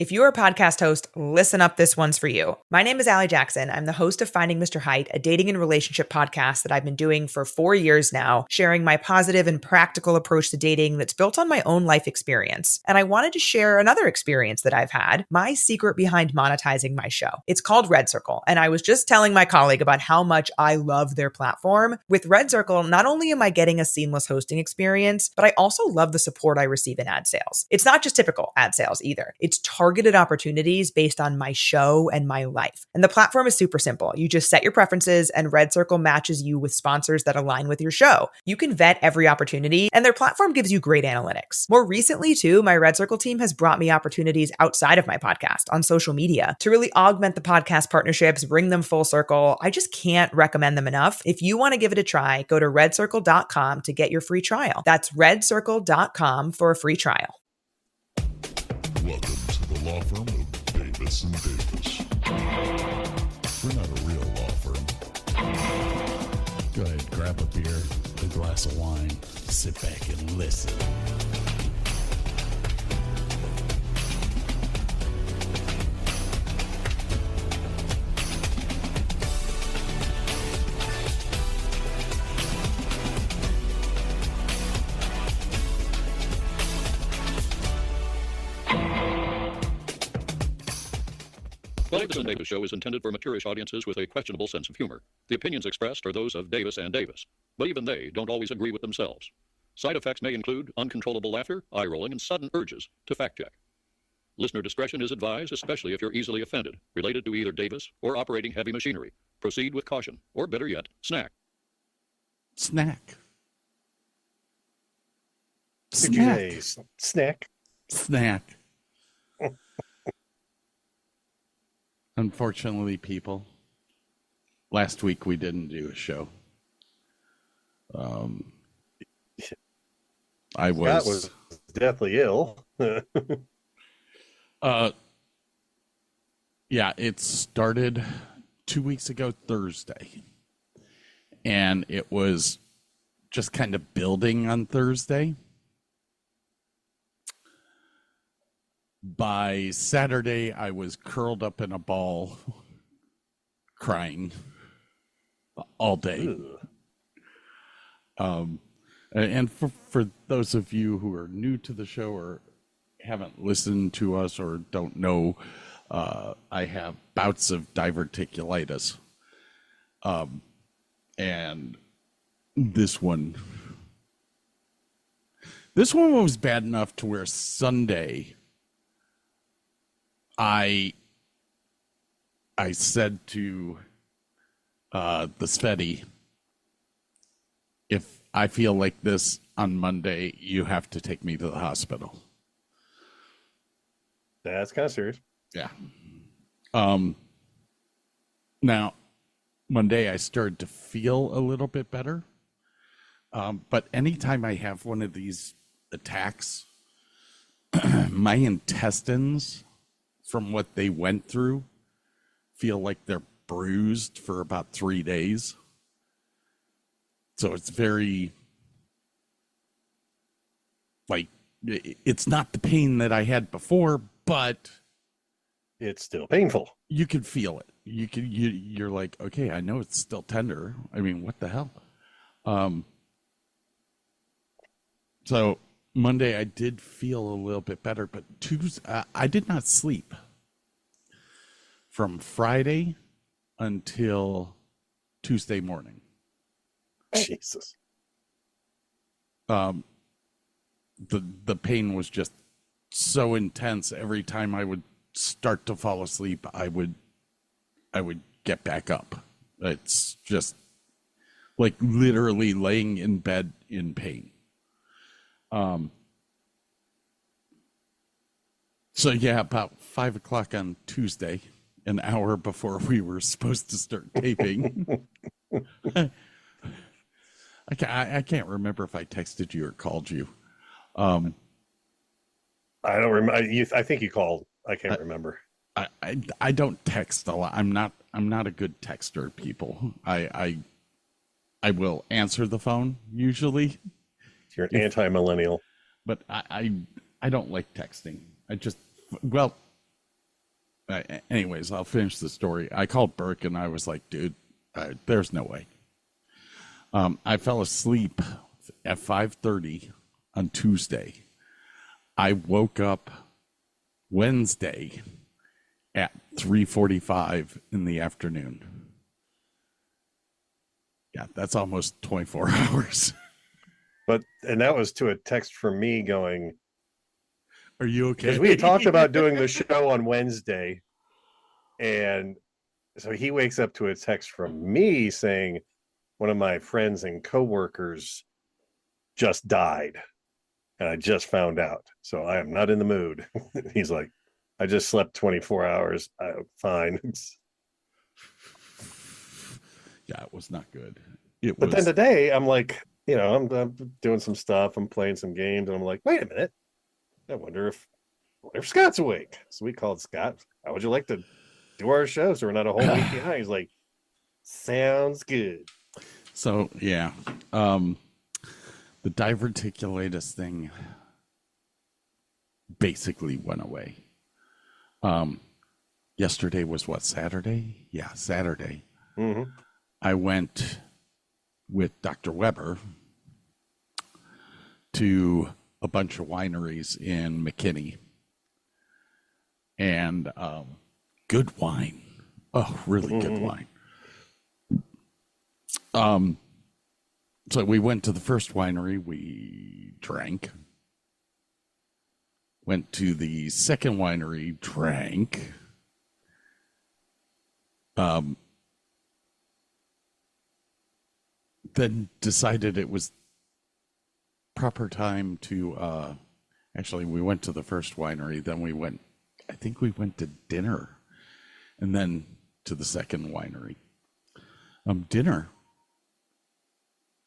If you're a podcast host, listen up, this one's for you. My name is Allie Jackson. I'm the host of Finding Mr. Height, a dating and relationship podcast that I've been doing for 4 years now, sharing my positive and practical approach to dating that's built on my own life experience. And I wanted to share another experience that I've had, my secret behind monetizing my show. It's called Red Circle, and I was just telling my colleague about how much I love their platform. With Red Circle, not only am I getting a seamless hosting experience, but I also love the support I receive in ad sales. It's not just typical ad sales either. It's targeted opportunities based on my show and my life. And the platform is super simple. You just set your preferences and Red Circle matches you with sponsors that align with your show. You can vet every opportunity and their platform gives you great analytics. More recently too, my Red Circle team has brought me opportunities outside of my podcast on social media to really augment the podcast partnerships, bring them full circle. I just can't recommend them enough. If you want to give it a try, go to redcircle.com to get your free trial. That's redcircle.com for a free trial. Welcome to the law firm of Davis and Davis. We're not a real law firm. Go ahead, grab a beer, a glass of wine, sit back and listen. The Davis and Davis Show is intended for maturish audiences with a questionable sense of humor. The opinions expressed are those of Davis and Davis, but even they don't always agree with themselves. Side effects may include uncontrollable laughter, eye-rolling, and sudden urges to fact-check. Listener discretion is advised, especially if you're easily offended, related to either Davis or operating heavy machinery. Proceed with caution, or better yet, snack. Snack. Did you say snack? Snack. Unfortunately, people, last week we didn't do a show. I was deathly ill. Yeah, it started 2 weeks ago Thursday, and it was just kind of building on Thursday. By Saturday, I was curled up in a ball, crying all day. And for those of you who are new to the show or haven't listened to us or don't know, I have bouts of diverticulitis. And this one was bad enough to where Sunday I said to the Sveti, if I feel like this on Monday, you have to take me to the hospital. That's kind of serious. Yeah. Now, Monday I started to feel a little bit better. But anytime I have one of these attacks, my intestines, from what they went through, feel like they're bruised for about 3 days. So it's very, like, it's not the pain that I had before, but it's still painful. You can feel it. You're like, okay, I know it's still tender. I mean, what the hell? So Monday I did feel a little bit better, but Tuesday I did not sleep from Friday until Tuesday morning. Jesus. The pain was just so intense. Every time I would start to fall asleep, I would get back up. It's just like literally laying in bed in pain. So yeah, about 5 o'clock on Tuesday, an hour before we were supposed to start taping. I can't remember if I texted you or called you. I don't remember. I think you called. I can't remember. I don't text a lot. I'm not a good texter, people. I will answer the phone usually. You're an anti-millennial. But I don't like texting. I just, well, anyways, I'll finish the story. I called Burke and I was like, dude, there's no way. I fell asleep at 5:30 on Tuesday. I woke up Wednesday at 3:45 in the afternoon. Yeah, that's almost 24 hours. And that was to a text from me going, are you okay? Because we had talked about doing the show on Wednesday. And so he wakes up to a text from me saying, one of my friends and coworkers just died. And I just found out. So I am not in the mood. He's like, I just slept 24 hours. Fine. Yeah, it was not good. But then today I'm like, I'm doing some stuff. I'm playing some games. And I'm like, wait a minute. I wonder if Scott's awake. So we called Scott. How would you like to do our show so we're not a whole week behind? He's like, sounds good. So, yeah. The diverticulitis thing basically went away. Yesterday was what, Saturday? Yeah, Saturday. Mm-hmm. I went with Dr. Weber to a bunch of wineries in McKinney. And good wine. Oh, really good wine. So we went to the first winery, we drank. Went to the second winery, drank. Then decided it was proper time to, actually we went to the first winery, then I think we went to dinner and then to the second winery. Dinner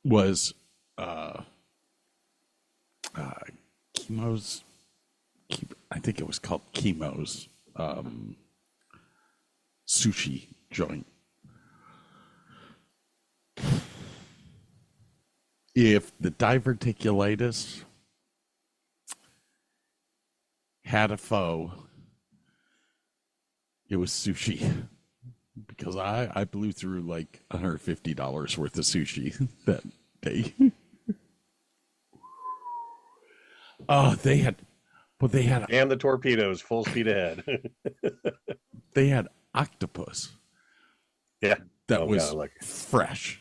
was Chemo's, I think it was called Chemo's sushi joint. If the diverticulitis had a foe, it was sushi. Because I blew through like $150 worth of sushi that day. Oh, they had and the torpedoes full speed ahead. They had octopus. Yeah. That was fresh.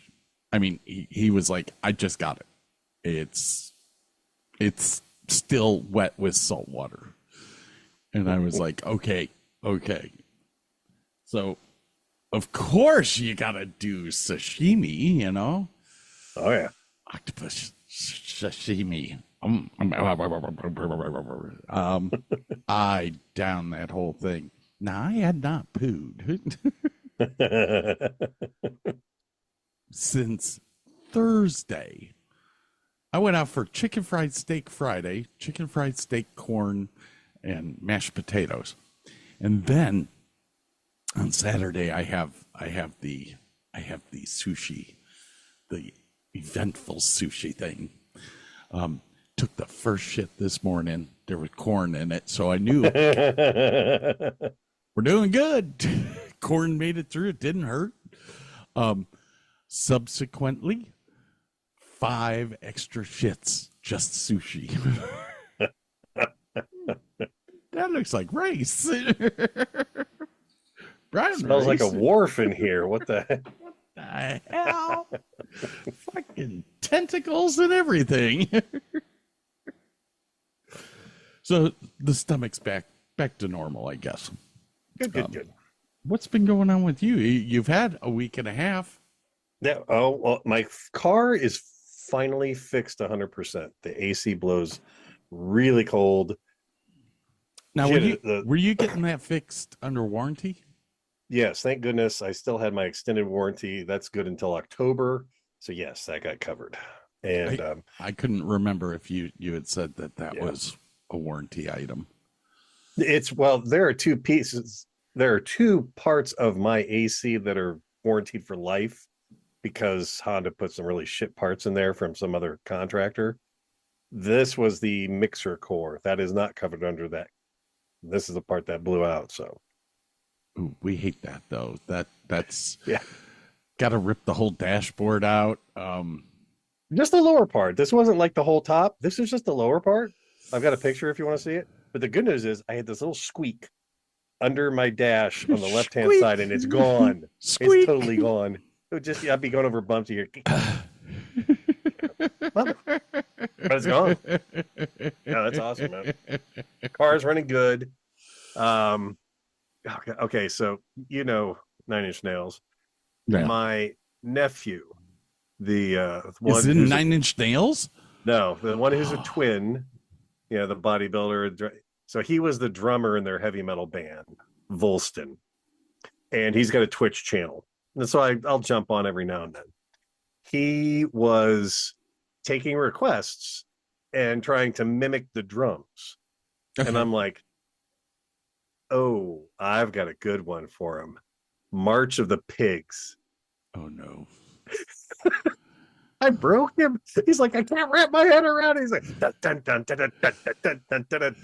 I mean, he was like, I just got it. It's still wet with salt water. And I was like, okay. So, of course you gotta do sashimi, Oh, yeah. Octopus sashimi. I downed that whole thing. Now, I had not pooed since Thursday. I went out for chicken fried steak Friday, chicken fried steak, corn, and mashed potatoes. And then on Saturday I have the sushi, the eventful sushi thing. Took the first shit this morning. There was corn in it, so I knew we're doing good. Corn made it through. It didn't hurt. Subsequently, 5 extra shits, just sushi. That looks like rice. Brown Smells rice. like a wharf in here. What the heck? What the hell? Fucking tentacles and everything. So the stomach's back to normal, I guess. Good. What's been going on with you? You've had a week and a half. Yeah. Oh, well, my car is finally fixed 100%. The AC blows really cold. Now, were you getting that fixed under warranty? Yes, thank goodness. I still had my extended warranty. That's good until October. So yes, that got covered. And I couldn't remember if you had said that was a warranty item. There are two pieces. There are two parts of my AC that are warranted for life because Honda put some really shit parts in there from some other contractor. This was the mixer core that is not covered under that. This is the part that blew out. So Ooh, we hate that though. That's Yeah. got to rip the whole dashboard out. Just the lower part. This wasn't like the whole top. This is just the lower part. I've got a picture if you want to see it. But the good news is I had this little squeak under my dash on the left-hand Squeak. side, and it's gone. Squeak. It's totally gone. It would just, I'd be going over bumps here. But it's gone. Yeah, that's awesome, man. Car's running good. Okay, so you know Nine Inch Nails. Yeah. My nephew, the one Is it who's Nine Inch Nails? no, the one who's a twin, the bodybuilder. So he was the drummer in their heavy metal band, Volston, and he's got a Twitch channel, and so I'll jump on every now and then. He was taking requests and trying to mimic the drums, and I'm like, oh, I've got a good one for him. March of the Pigs. Oh no. I broke him. He's like, I can't wrap my head around it. He's like, dun, dun, dun, dun, dun, dun, dun, dun, dun, dun,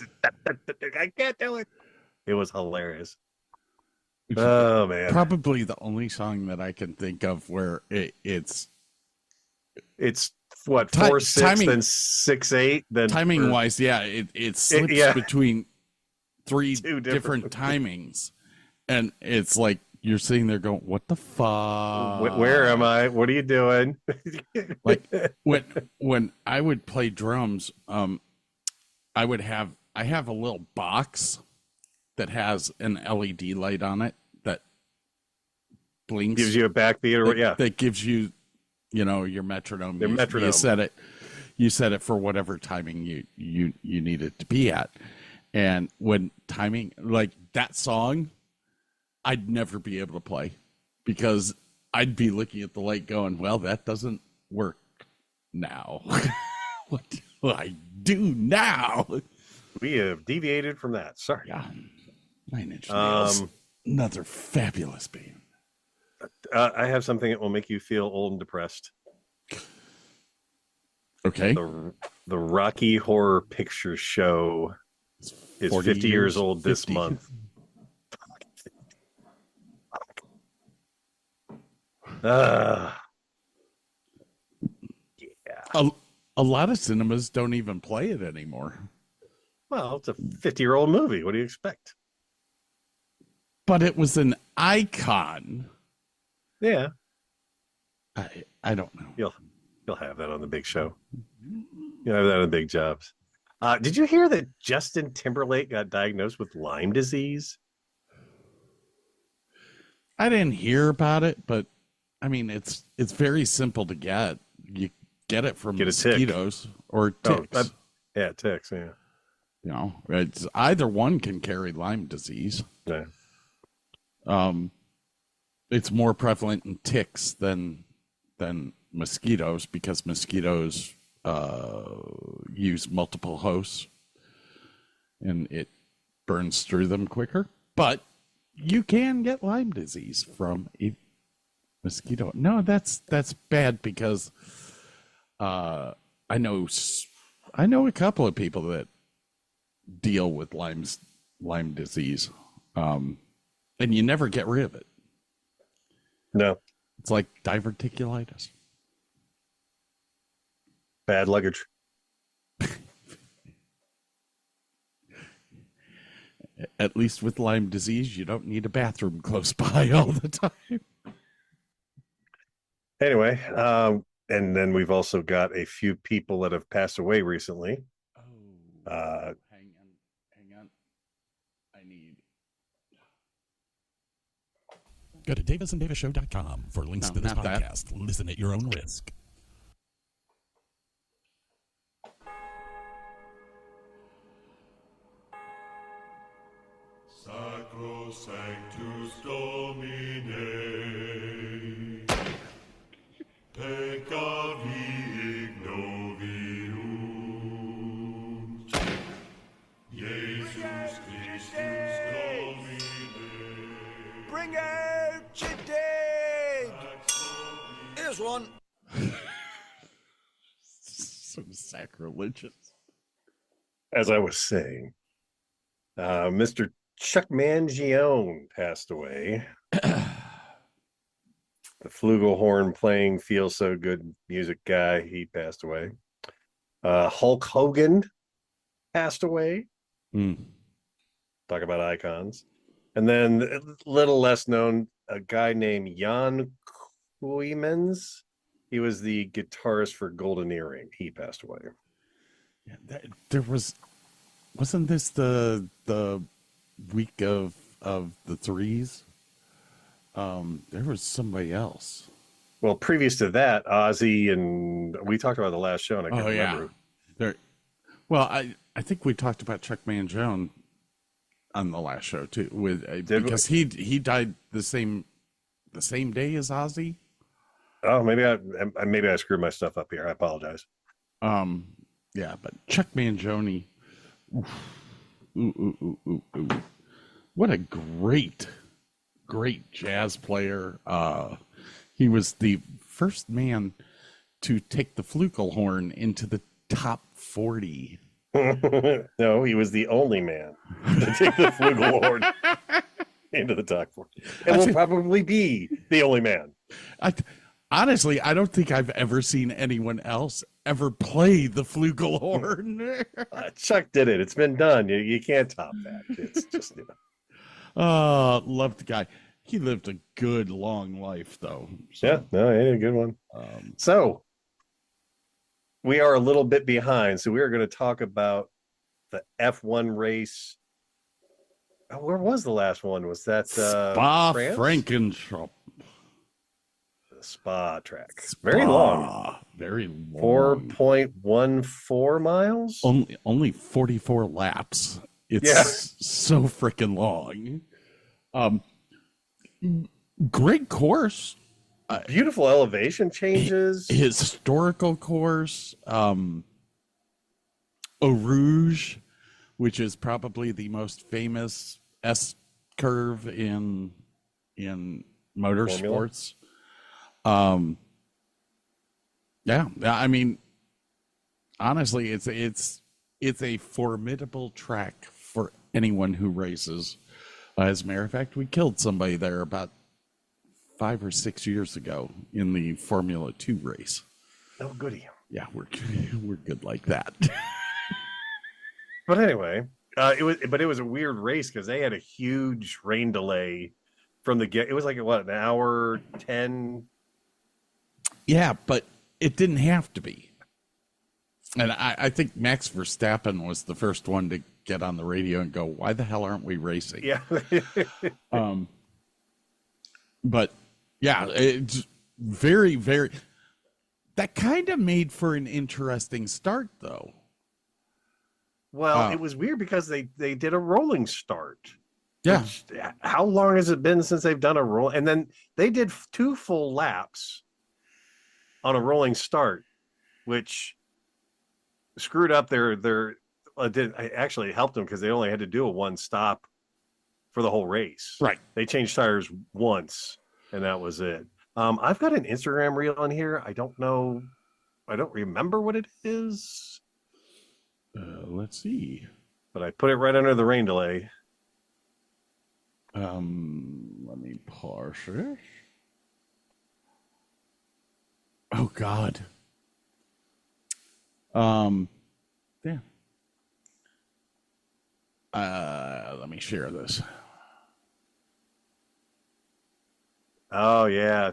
dun, dun, dun. I can't do it. It was hilarious. Oh man. Probably the only song that I can think of where it's what, 4/6, timing, then 6/8, then timing wise, yeah, it slips between three Two different timings, and it's like you're sitting there going, "What the fuck? Where am I? What are you doing?" Like when I would play drums, I have a little box that has an LED light on it that blinks, gives you a backbeat, or that gives you, your metronome. Your metronome. You set it for whatever timing you need it to be at. And when timing, like that song, I'd never be able to play because I'd be looking at the light going, well, that doesn't work now. What do I do now? We have deviated from that. Sorry. Yeah. Nine Inch Nails. Another fabulous band. I have something that will make you feel old and depressed. Okay. The Rocky Horror Picture Show is 50 years old this 50. month. Yeah. A lot of cinemas don't even play it anymore. Well, it's a 50-year-old movie. What do you expect? But it was an icon. Yeah. I don't know. You'll have that on the big show. You'll have that on the big jobs. Did you hear that Justin Timberlake got diagnosed with Lyme disease? I didn't hear about it, but I mean, it's very simple to get. You get it from mosquitoes or ticks. Yeah, ticks. Yeah. It's either one can carry Lyme disease. Yeah. It's more prevalent in ticks than mosquitoes because mosquitoes use multiple hosts and it burns through them quicker. But you can get Lyme disease from a mosquito. No, that's bad because I know a couple of people that deal with Lyme disease, and you never get rid of it. No. It's like diverticulitis. Bad luggage. At least with Lyme disease, you don't need a bathroom close by all the time. Anyway, and then we've also got a few people that have passed away recently. Hang on. I need. Go to davisanddavisshow.com for links to this podcast. Listen at your own risk. Sacrosanctus Domine, peccavi ignoviunt, Jesus Christus Domine. Bring out your dead! Here's one. So sacrilegious. As I was saying, Mr. Chuck Mangione passed away. The flugelhorn playing Feel So Good music guy, he passed away. Hulk Hogan passed away. Talk about icons. And then a little less known, a guy named Jan Koymans. He was the guitarist for Golden Earring. He passed away. Yeah, wasn't this the week of the threes? There was somebody else. Well, previous to that, Ozzy, and we talked about the last show, and I can't remember. Well, I think we talked about Chuck Mangione on the last show too, because he died the same day as Ozzy. Oh, maybe I screwed my stuff up here. I apologize. Yeah, but Chuck Mangione, what a great jazz player. He was the first man to take the flugelhorn into the top 40. No, he was the only man to take the flugelhorn into the top 40. And will probably be the only man. Honestly, I don't think I've ever seen anyone else ever play the flugelhorn. Chuck did it. It's been done. You can't top that. It's just, love the guy. He lived a good long life, though. So. Yeah, no, he had a good one. So we are a little bit behind. So we are going to talk about the F1 race. Oh, where was the last one? Was that Spa-Francorchamps? The Spa track. Very long. Very long. 4.14 miles. Only 44 laps. It's so freaking long. Great course. Beautiful elevation changes. Historical course. Eau Rouge, which is probably the most famous S curve in motorsports. Yeah, I mean, honestly, it's a formidable track for anyone who races. As a matter of fact, we killed somebody there about 5 or 6 years ago in the Formula 2 race. Oh, goody. Yeah, we're good like that. But anyway, it was a weird race because they had a huge rain delay from the get. It was like an hour 10. Yeah, but it didn't have to be. And I think Max Verstappen was the first one to get on the radio and go, "Why the hell aren't we racing?" Yeah. But yeah, it's very, very. That kind of made for an interesting start, though. Well, it was weird because they did a rolling start. Yeah. How long has it been since they've done a roll? And then they did 2 full laps on a rolling start, which screwed up their actually helped them because they only had to do a 1 stop for the whole race. Right. They changed tires once, and that was it. I've got an Instagram reel on here. I don't know. I don't remember what it is. Let's see. But I put it right under the rain delay. Let me parse it. Oh God. Yeah. Let me share this. Oh yeah.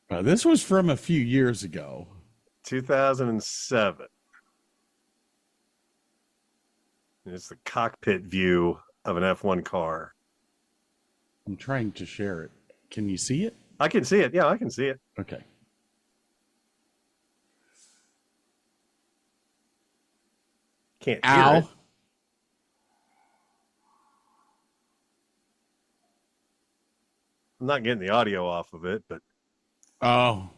This was from a few years ago. 2007. It's the cockpit view of an F1 car. I'm trying to share it. Can you see it? I can see it. Yeah, I can see it. Okay. Can't hear it. I'm not getting the audio off of it, but oh.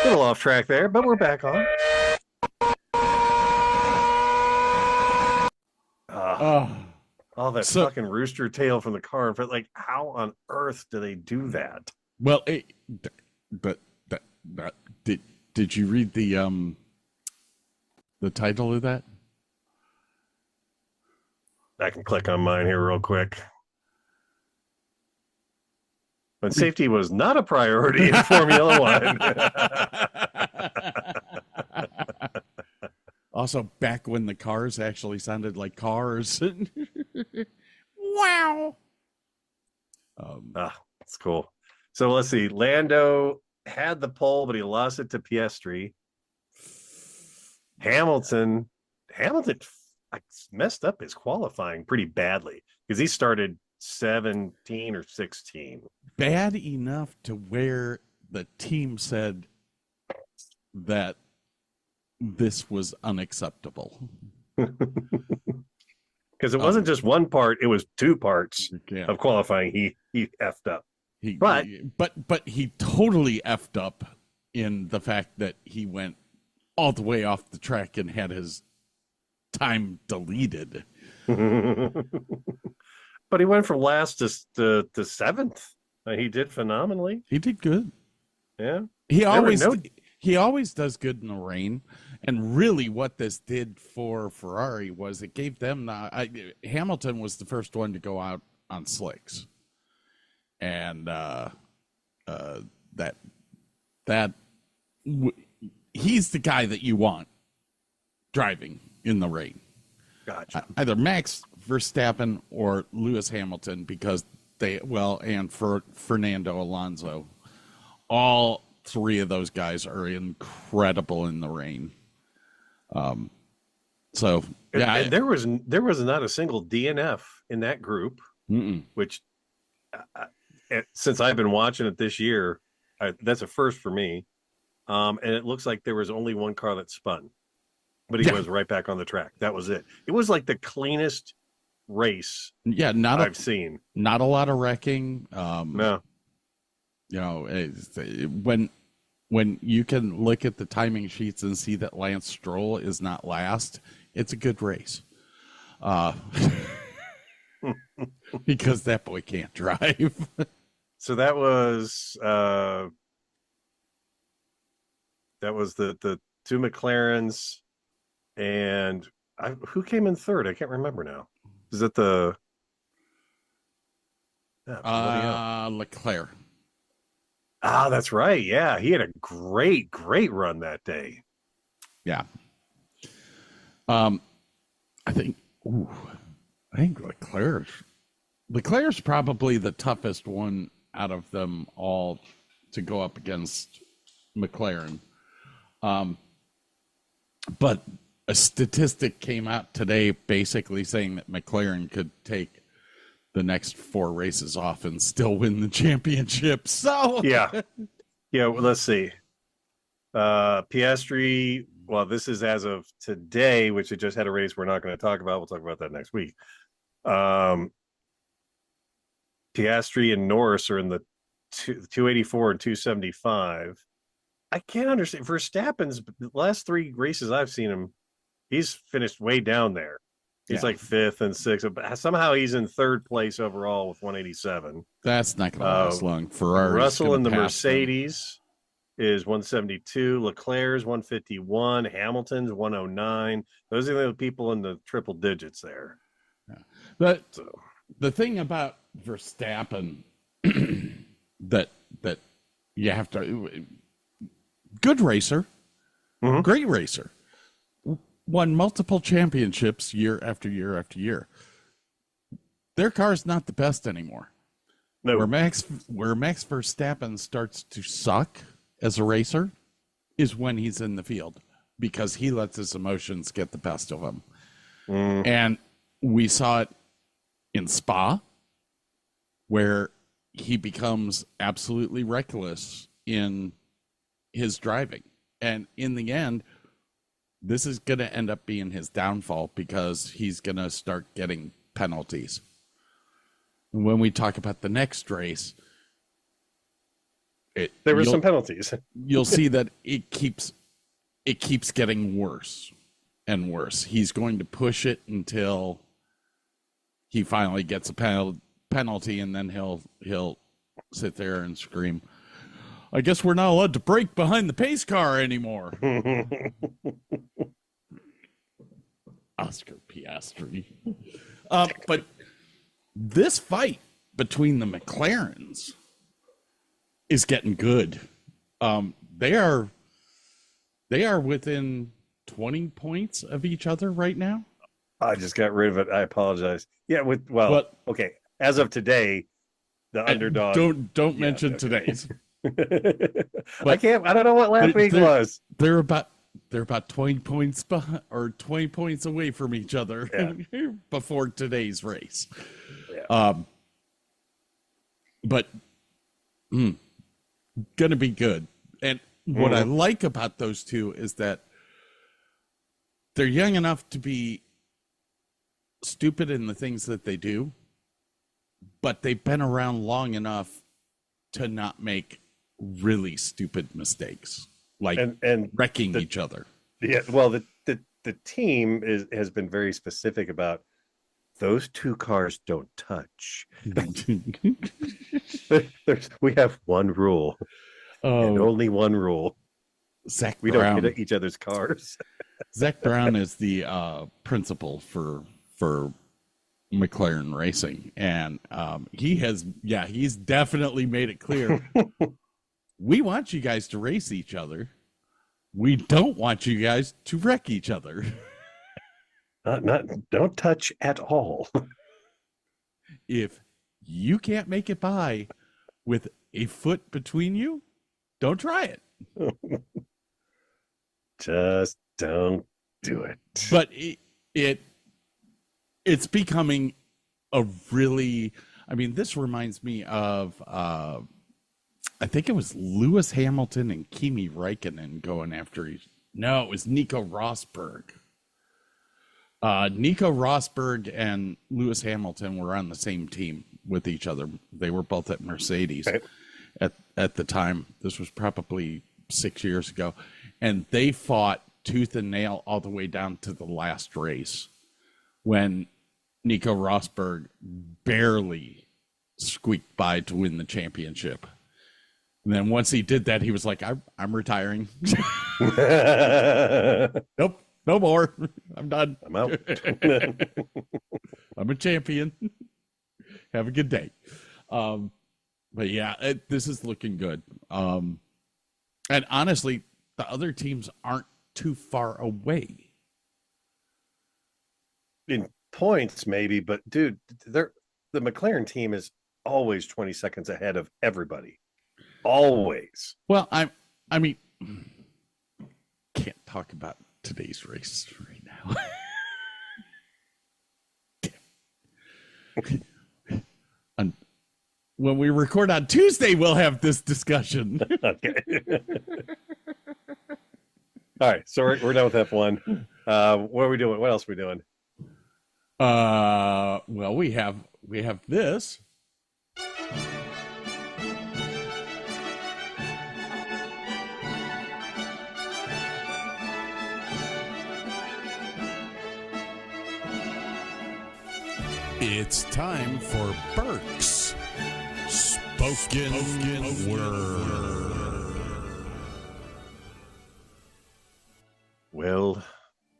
little off track there, but we're back on. All that fucking rooster tail from the car. But like, how on earth do they do that? Well, did you read the title of that? I can click on mine here real quick. When safety was not a priority in Formula One. Also, back when the cars actually sounded like cars. Wow. That's cool. So let's see. Lando had the pole, but he lost it to Piastri. Hamilton messed up his qualifying pretty badly because he started 17 or 16. Bad enough to where the team said that this was unacceptable. Because it wasn't just one part, it was two parts of qualifying. He effed up. But he totally effed up in the fact that he went all the way off the track and had his time deleted. But he went from last to seventh. He did phenomenally. He did good. Yeah. He always does good in the rain. And really what this did for Ferrari was it gave them Hamilton was the first one to go out on slicks. And he's the guy that you want driving in the rain. Gotcha. Either Max Verstappen or Lewis Hamilton, because and for Fernando Alonso, all three of those guys are incredible in the rain. And there was not a single DNF in that group, which since I've been watching it this year, that's a first for me. And it looks like there was only one car that spun, but he was right back on the track. That was it. It was like the cleanest race I've seen. Not a lot of wrecking. No. You know, when you can look at the timing sheets and see that Lance Stroll is not last, it's a good race. Because that boy can't drive. So that was the two McLarens, and who came in third? I can't remember now. Is it Leclerc? That's right. Yeah, he had a great run that day. Yeah. I think Leclerc's probably the toughest one out of them all to go up against McLaren. But a statistic came out today basically saying that McLaren could take the next 4 races off and still win the championship. So yeah. Well, let's see. Piastri. Well, this is as of today, which it just had a race we're not going to talk about. We'll talk about that next week. Piastri and Norris are in the 284 and 275. I can't understand. Verstappen's last 3 races I've seen him, he's finished way down there. He's like 5th and 6th. But somehow he's in 3rd place overall with 187. That's not going to last long. Ferrari. Russell in the Mercedes is 172. Leclerc's 151. Hamilton's 109. Those are the people in the triple digits there. Yeah. But the thing about Verstappen that you have to, good racer, great racer, won multiple championships year after year after year. Their car's not the best anymore. No. Where Max Verstappen starts to suck as a racer is when he's in the field, because he lets his emotions get the best of him. And we saw it in Spa, where he becomes absolutely reckless in his driving. And in the end, this is going to end up being his downfall, because he's going to start getting penalties. When we talk about the next race, There were some penalties. You'll see that it keeps getting worse and worse. He's going to push it until he finally gets a penalty, and then he'll sit there and scream, "I guess we're not allowed to brake behind the pace car anymore." Oscar Piastri. But this fight between the McLarens is getting good. They are within 20 points of each other right now. I just got rid of it. I apologize. Yeah, okay. As of today, the underdog. Don't mention today's. I don't know what last week was. They're about 20 points behind, or 20 points away from each other before today's race. Yeah. But gonna be good. And what I like about those two is that they're young enough to be stupid in the things that they do, but they've been around long enough to not make really stupid mistakes, like and wrecking each other. Yeah, well, the team has been very specific about those two cars don't touch. We have one rule, and only one rule. Zach we Brown. don't hit each other's cars. Zach Brown is the principal for McLaren Racing, and he's definitely made it clear. We want you guys to race each other. We don't want you guys to wreck each other. Don't touch at all. If you can't make it by with a foot between you, don't try it. Just don't do it. But it's becoming a really, this reminds me of I think it was Lewis Hamilton and Kimi Räikkönen going after no, it was Nico Rosberg. Nico Rosberg and Lewis Hamilton were on the same team with each other. They were both at Mercedes at the time. This was probably 6 years ago. And they fought tooth and nail all the way down to the last race when Nico Rosberg barely squeaked by to win the championship. And then once he did that, he was like, I'm retiring. Nope, no more. I'm done. I'm out. I'm a champion. Have a good day. But yeah, this is looking good. And honestly, the other teams aren't too far away. In points, maybe, but dude, the McLaren team is always 20 seconds ahead of everybody. Always. Well, I mean, can't talk about today's race right now. And when we record on Tuesday, we'll have this discussion. Okay. All right, so we're done with F1. What are we doing? What else are we doing? Well, we have this. It's time for Burke's Spoken Word. Well,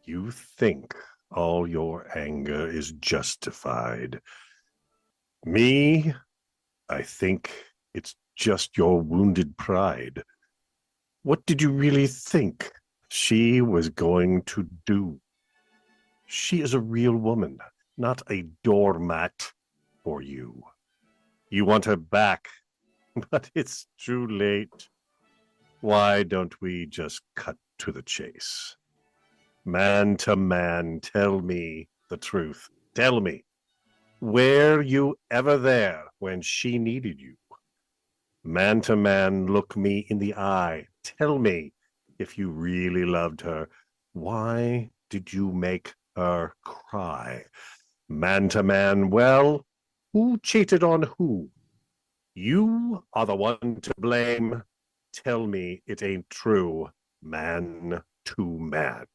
you think all your anger is justified. Me, I think it's just your wounded pride. What did you really think she was going to do? She is a real woman, not a doormat for you. You want her back, but it's too late. Why don't we just cut to the chase? Man to man, tell me the truth. Tell me, were you ever there when she needed you? Man to man, look me in the eye. Tell me, if you really loved her, why did you make her cry? Man to man, well, who cheated on who? You are the one to blame. Tell me it ain't true, man to man.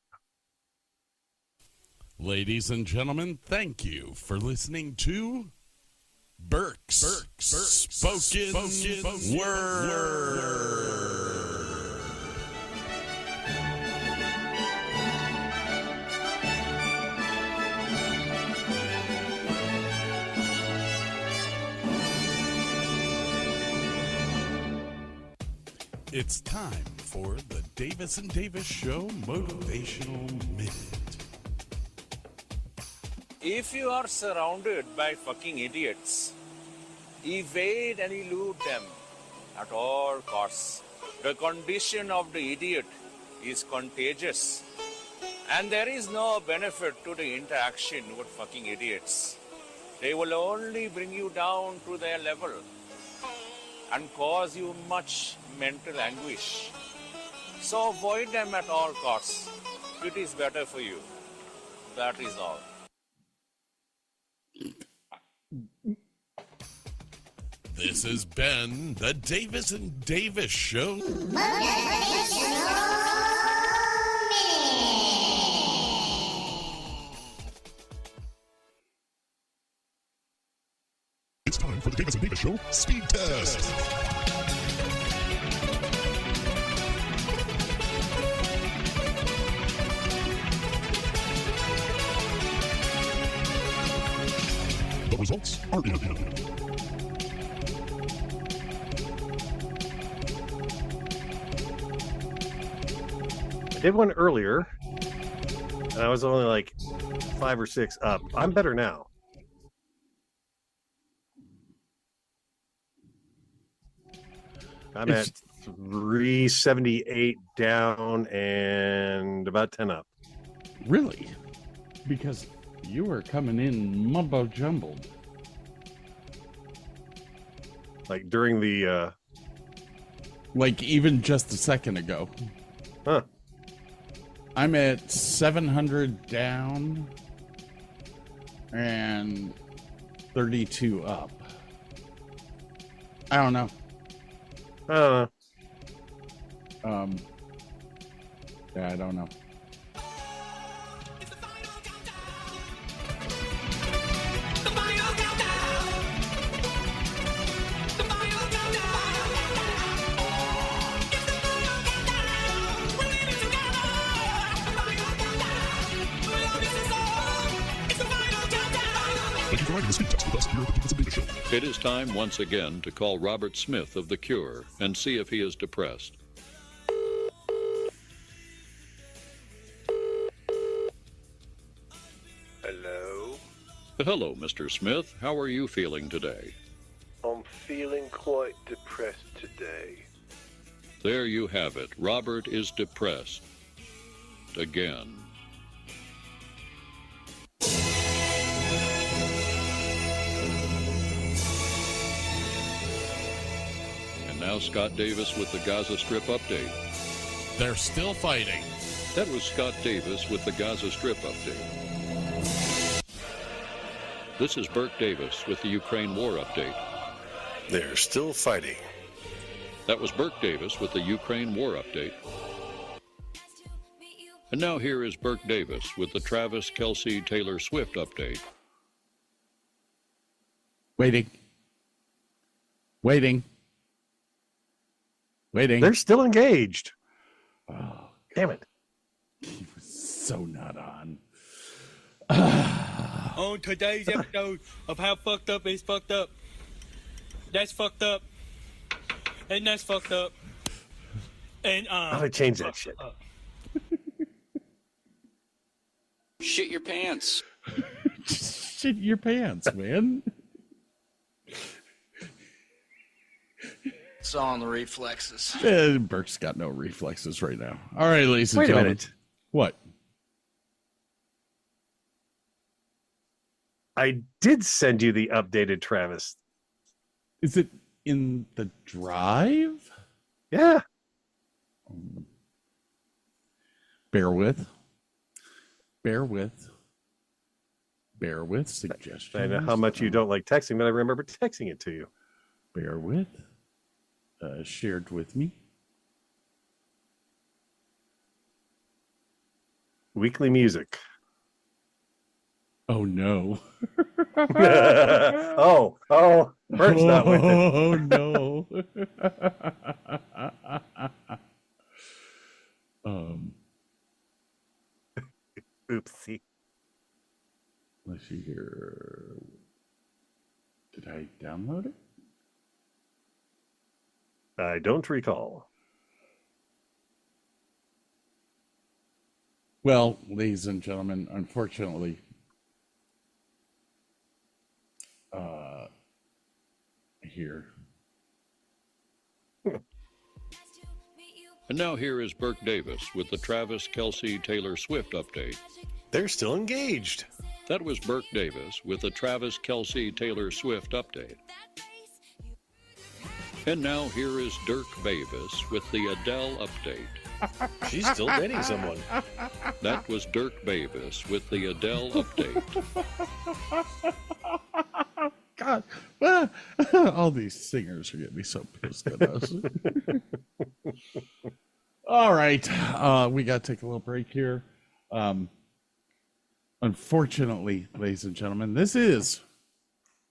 Ladies and gentlemen, thank you for listening to Burke's Spoken Word. It's time for the Davis and Davis Show Motivational Minute. If you are surrounded by fucking idiots, evade and elude them at all costs. The condition of the idiot is contagious, and there is no benefit to the interaction with fucking idiots. They will only bring you down to their level and cause you much mental anguish. So avoid them at all costs. It is better for you. That is all. This has been the Davis and Davis Show. It's time for the Davis and Davis Show Speed Test. The results are in. I did one earlier, and I was only like 5 or 6 up. I'm better now. I'm at 378 down and about 10 up. Really? Because you were coming in mumbo jumbled. Like during the Like even just a second ago. huh. I'm at 700 down and 32 up. I don't know. Yeah, I don't know. Thank you for riding the speed test with us here at the Davis and Davis Show. It is time once again to call Robert Smith of The Cure and see if he is depressed. Hello? Hello, Mr. Smith. How are you feeling today? I'm feeling quite depressed today. There you have it. Robert is depressed. Again. And now Scott Davis with the Gaza Strip update. They're still fighting. That was Scott Davis with the Gaza Strip update. This is Burke Davis with the Ukraine War update. They're still fighting. That was Burke Davis with the Ukraine War update. And now here is Burke Davis with the Travis Kelce Taylor Swift update. Waiting. They're still engaged. Oh, Damn it. he was so not on. On today's episode of How Fucked Up Is Fucked Up. That's fucked up. And that's fucked up. And How do I change that shit? Shit your pants. Shit your pants, man. It's all in the reflexes. Burke's got no reflexes right now. All right, ladies and Wait a gentlemen. minute. What? I did send you the updated Travis. Is it in the drive? Yeah. Bear with suggestions. I know how much you don't like texting, but I remember texting it to you. bear with, shared with me. Weekly music. Oh no. oh, Burke's not with it. Oh no. Oopsie. Let's see here. Did I download it? I don't recall. Well, ladies and gentlemen, unfortunately, here. And now here is Burke Davis with the Travis Kelce Taylor Swift update. They're still engaged. That was Burke Davis with the Travis Kelce Taylor Swift update. And now here is Dirk Bavis with the Adele update. She's still dating someone. That was Dirk Bavis with the Adele update. God, all these singers are getting me so pissed at us. All right, we got to take a little break here. Unfortunately, ladies and gentlemen, this is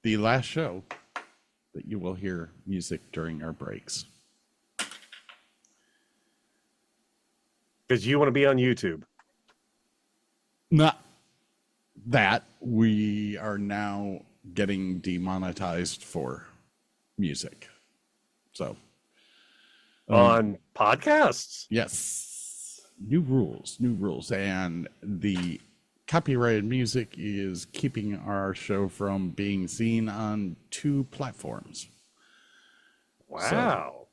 the last show that you will hear music during our breaks. Because you want to be on YouTube. Not that we are now getting demonetized for music. So on podcasts. Yes. New rules. And the copyrighted music is keeping our show from being seen on 2 platforms. Wow.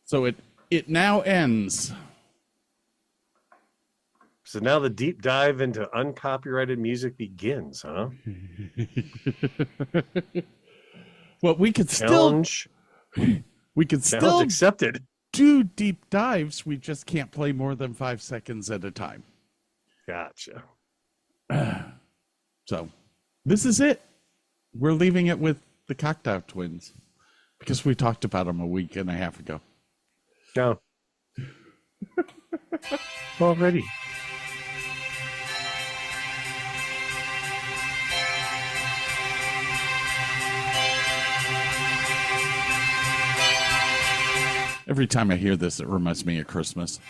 So it now ends. So now the deep dive into uncopyrighted music begins, huh? Well, we could Challenge. still accepted. Do deep dives. We just can't play more than 5 seconds at a time. Gotcha. So this is it. We're leaving it with the Cocktail Twins because we talked about them a week and a half ago. No. Already. Every time I hear this, it reminds me of Christmas.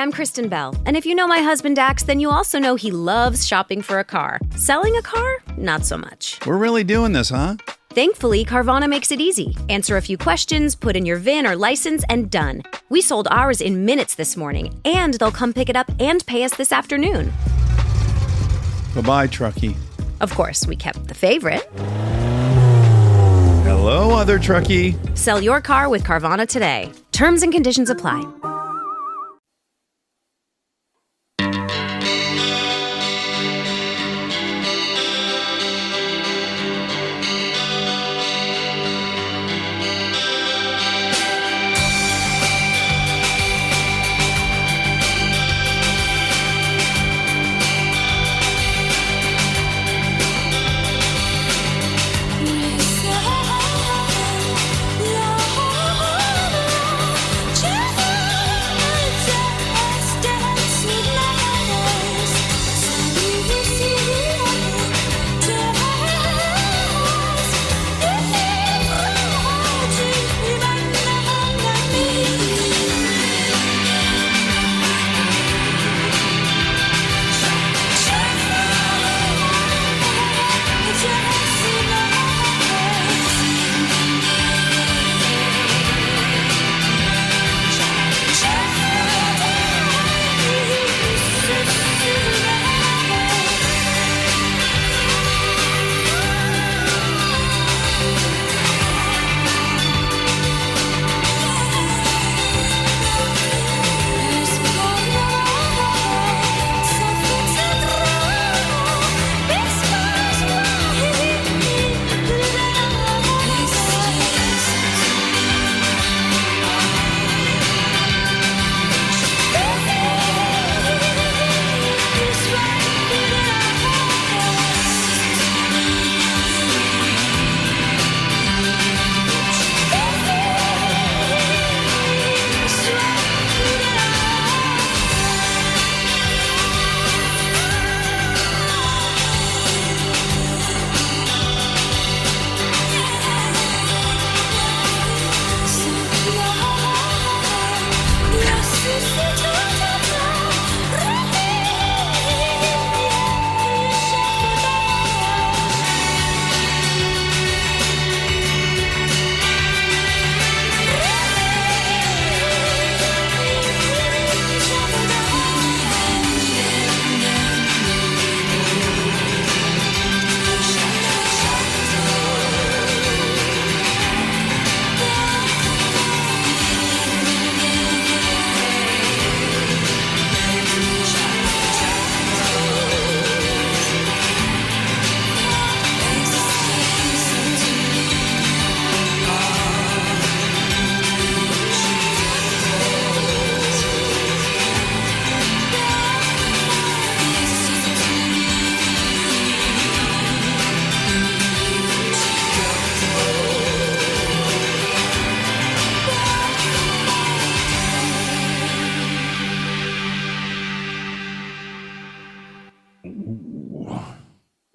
I'm Kristen Bell, and if you know my husband Dax, then you also know he loves shopping for a car. Selling a car? Not so much. We're really doing this, huh? Thankfully, Carvana makes it easy. Answer a few questions, put in your VIN or license, and done. We sold ours in minutes this morning, and they'll come pick it up and pay us this afternoon. Bye-bye, Truckee. Of course, we kept the favorite. Hello, other Truckee. Sell your car with Carvana today. Terms and conditions apply.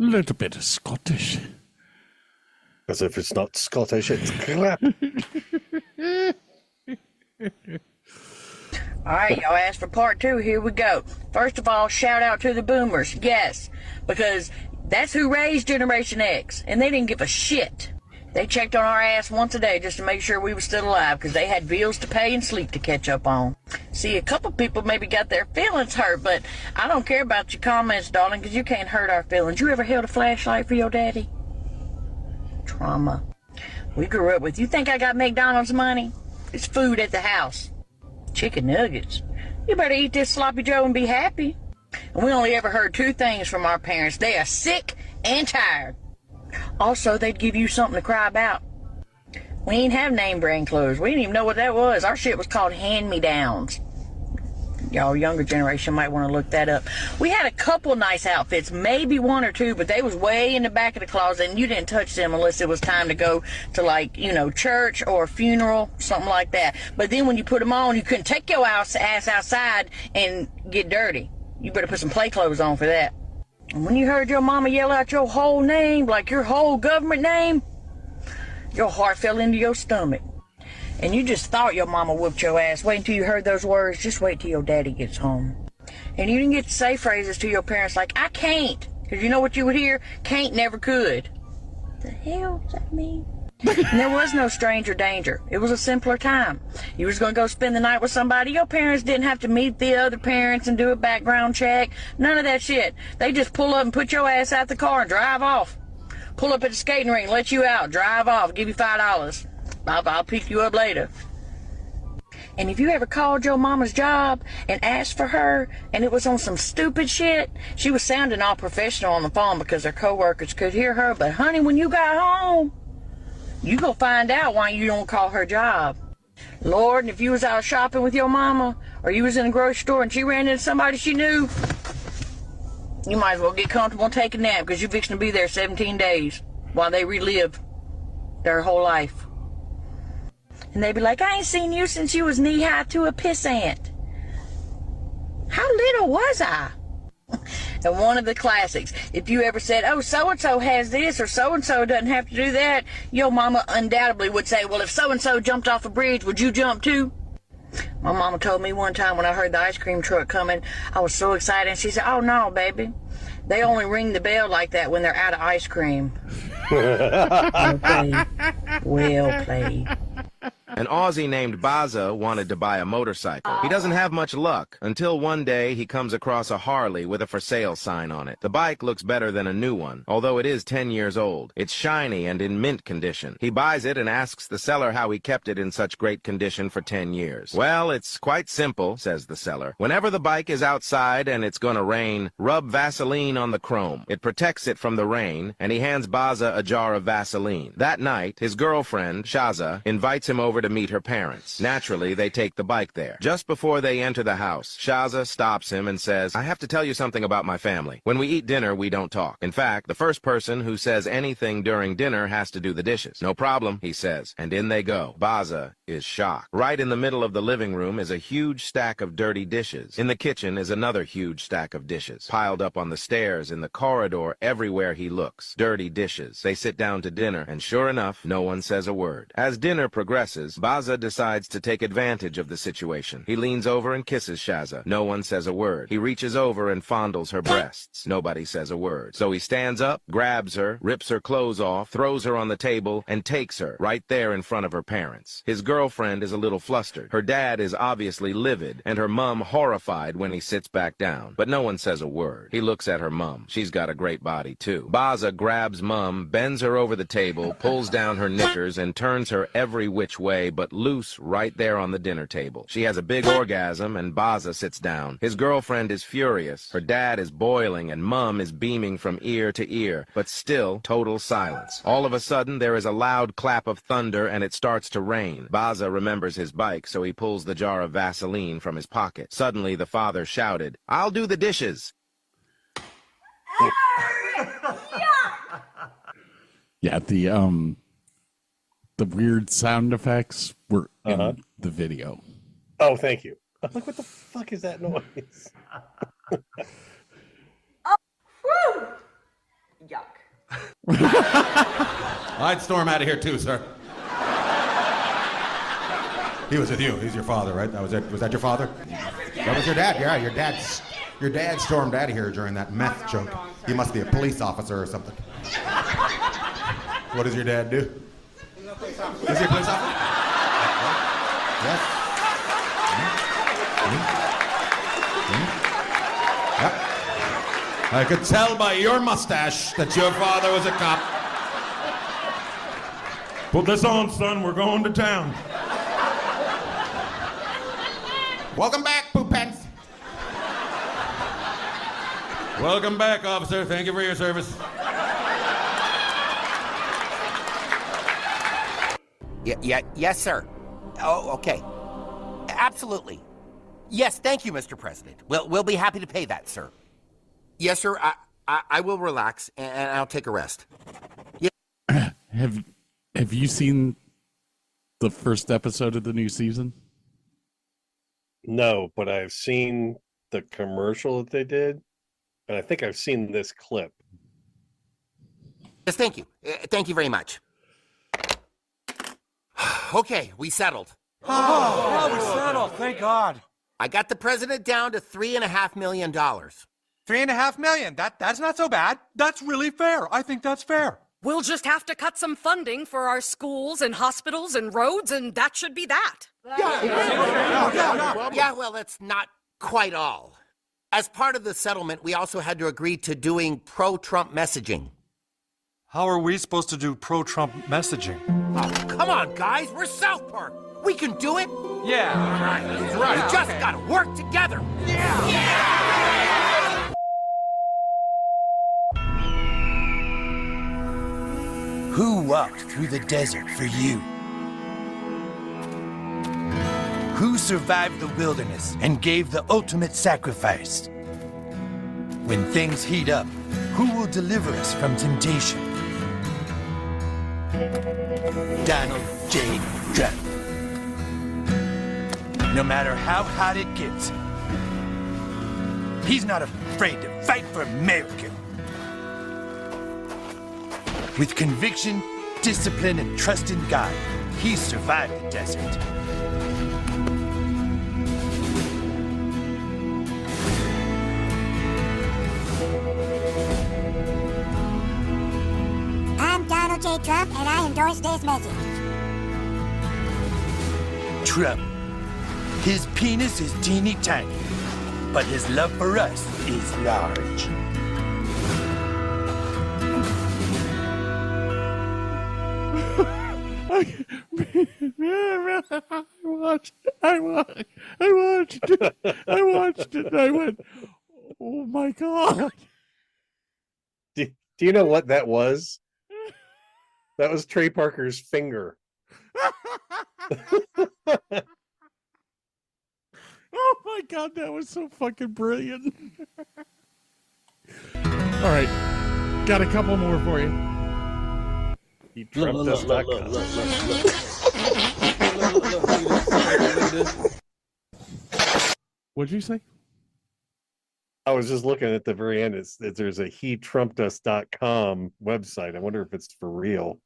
Little bit of Scottish. As if it's not Scottish, it's crap. All right, y'all asked for part 2. Here we go. First of all, shout out to the boomers. Yes, because that's who raised Generation X, and they didn't give a shit. They checked on our ass once a day just to make sure we were still alive because they had bills to pay and sleep to catch up on. See, a couple people maybe got their feelings hurt, but I don't care about your comments, darling, because you can't hurt our feelings. You ever held a flashlight for your daddy? Trauma. We grew up with, you think I got McDonald's money? It's food at the house. Chicken nuggets. You better eat this sloppy joe and be happy. And we only ever heard 2 things from our parents. They are sick and tired. Also, they'd give you something to cry about. We ain't have name brand clothes. We didn't even know what that was. Our shit was called hand-me-downs. Y'all younger generation might want to look that up. We had a couple nice outfits, maybe 1 or 2, but they was way in the back of the closet, and you didn't touch them unless it was time to go to, like, you know, church or a funeral, something like that. But then when you put them on, you couldn't take your ass outside and get dirty. You better put some play clothes on for that. And when you heard your mama yell out your whole name, like your whole government name, your heart fell into your stomach. And you just thought your mama whooped your ass. Wait until you heard those words. Just wait till your daddy gets home. And you didn't get to say phrases to your parents like, I can't. Because you know what you would hear? Can't never could. The hell does that mean? And there was no stranger danger. It was a simpler time. You was going to go spend the night with somebody. Your parents didn't have to meet the other parents and do a background check. None of that shit. They just pull up and put your ass out the car and drive off. Pull up at the skating rink, let you out, drive off, give you $5. I'll pick you up later. And if you ever called your mama's job and asked for her and it was on some stupid shit, she was sounding all professional on the phone because her coworkers could hear her. But honey, when you got home, you gonna find out why you don't call her job. Lord, and if you was out shopping with your mama or you was in a grocery store and she ran into somebody she knew, you might as well get comfortable and take a nap because you're fixing to be there 17 days while they relive their whole life. And they'd be like, I ain't seen you since you was knee-high to a pissant. How little was I? And one of the classics, if you ever said, oh, so-and-so has this or so-and-so doesn't have to do that, your mama undoubtedly would say, well, if so-and-so jumped off a bridge, would you jump too? My mama told me one time when I heard the ice cream truck coming, I was so excited. And she said, oh, no, baby. They only ring the bell like that when they're out of ice cream. Well played. Well played. An Aussie named Baza wanted to buy a motorcycle. He doesn't have much luck until one day he comes across a Harley with a for sale sign on it. The bike looks better than a new one, although it is 10 years old. It's shiny and in mint condition. He buys it and asks the seller how he kept it in such great condition for 10 years. Well, it's quite simple, says the seller. Whenever the bike is outside and it's gonna rain, rub Vaseline on the chrome. It protects it from the rain, and he hands Baza a jar of Vaseline. That night, his girlfriend, Shaza, invites him over to meet her parents. Naturally, they take the bike there. Just before they enter the house, Shaza stops him and says, I have to tell you something about my family. When we eat dinner, we don't talk. In fact, the first person who says anything during dinner has to do the dishes. No problem, he says, and in they go. Baza is shocked. Right in the middle of the living room is a huge stack of dirty dishes. In the kitchen is another huge stack of dishes. Piled up on the stairs, in the corridor, everywhere he looks. Dirty dishes. They sit down to dinner, and sure enough, no one says a word. As dinner progresses, Baza decides to take advantage of the situation. He leans over and kisses Shaza. No one says a word. He reaches over and fondles her breasts. Nobody says a word. So he stands up, grabs her, rips her clothes off, throws her on the table, and takes her right there in front of her parents. His girlfriend is a little flustered. Her dad is obviously livid, and her mom horrified when he sits back down. But no one says a word. He looks at her mom. She's got a great body, too. Baza grabs mom, bends her over the table, pulls down her knickers, and turns her every which way but loose right there on the dinner table. She has a big orgasm, and Baza sits down. His girlfriend is furious. Her dad is boiling, and mom is beaming from ear to ear, but still total silence. All of a sudden, there is a loud clap of thunder, and it starts to rain. Baza remembers his bike, so he pulls the jar of Vaseline from his pocket. Suddenly, the father shouted, I'll do the dishes. Yeah, the weird sound effects were in the video. Oh, thank you. I'm like, what the fuck is that noise? Woo! Yuck. I'd storm out of here too, sir. He was with you. He's your father, right? That was it. Was that your father? That was your dad. Yeah, your dad stormed out of here during that meth joke. He must be a police officer or something. What does your dad do? Is he a police officer? Yes. Yep. I could tell by your mustache that your father was a cop. Put this on, son. We're going to town. Welcome back, poop pants. Welcome back, officer. Thank you for your service. Yes, sir. Oh, okay. Absolutely. Yes, thank you, Mr. President. We'll be happy to pay that, sir. Yes, sir. I will relax and I'll take a rest. Yeah. Have you seen the first episode of the new season? No, but I've seen the commercial that they did, and I think I've seen this clip. Yes, thank you. Thank you very much. Okay, we settled. Oh, we settled. Thank God. I got the president down to $3.5 million. $3.5 million. That's not so bad. That's really fair. I think that's fair. We'll just have to cut some funding for our schools and hospitals and roads, and that should be that. Yeah, well, that's not quite all. As part of the settlement, we also had to agree to doing pro-Trump messaging. How are we supposed to do pro-Trump messaging? Oh, come on, guys. We're South Park. We can do it. Yeah. That's right. We just gotta work together. Who walked through the desert for you? Who survived the wilderness and gave the ultimate sacrifice? When things heat up, who will deliver us from temptation? Donald J. Trump. No matter how hot it gets, he's not afraid to fight for America. With conviction, discipline, and trust in God, he survived the desert. I'm Donald J. Trump, and I endorse this message. Trump. His penis is teeny tiny, but his love for us is large. I watched it, and I went, oh my God. Do you know what that was? That was Trey Parker's finger. Oh my God, that was so fucking brilliant. All right, got a couple more for you. He trumped us back. What'd you say? I was just looking at the very end. There's a hetrumpeddus.com website. I wonder if it's for real.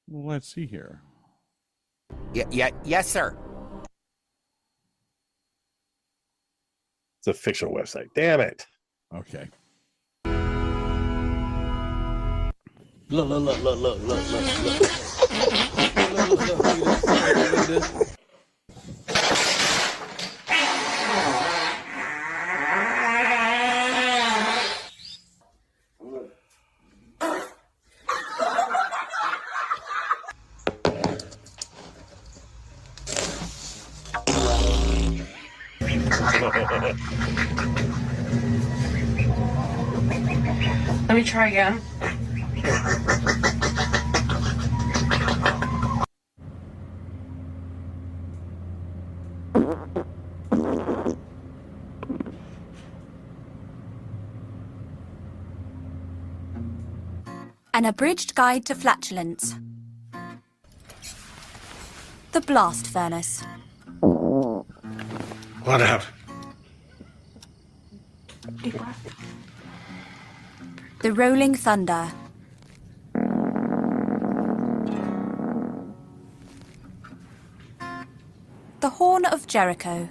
Well, let's see here. Yes, sir. It's a fictional website. Damn it. Okay. Look. Let me try again. An abridged guide to flatulence. The blast furnace. What up? The rolling thunder. The horn of Jericho.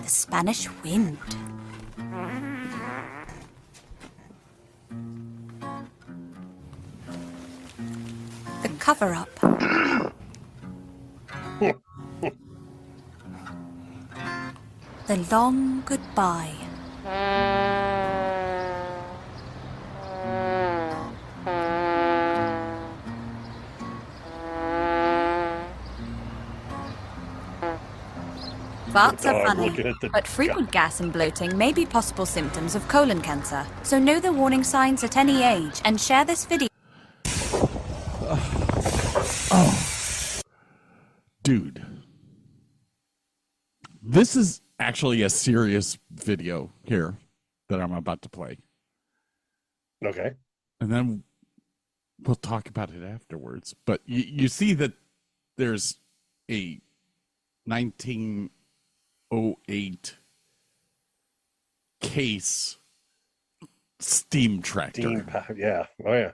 The Spanish wind. The cover-up. The long goodbye. Farts are funny, but frequent gas and bloating may be possible symptoms of colon cancer. So know the warning signs at any age and share this video. Dude. This is actually a serious video here that I'm about to play. Okay. And then we'll talk about it afterwards. But you see that there's a 19 08 case steam tractor. Yeah. Oh, yeah.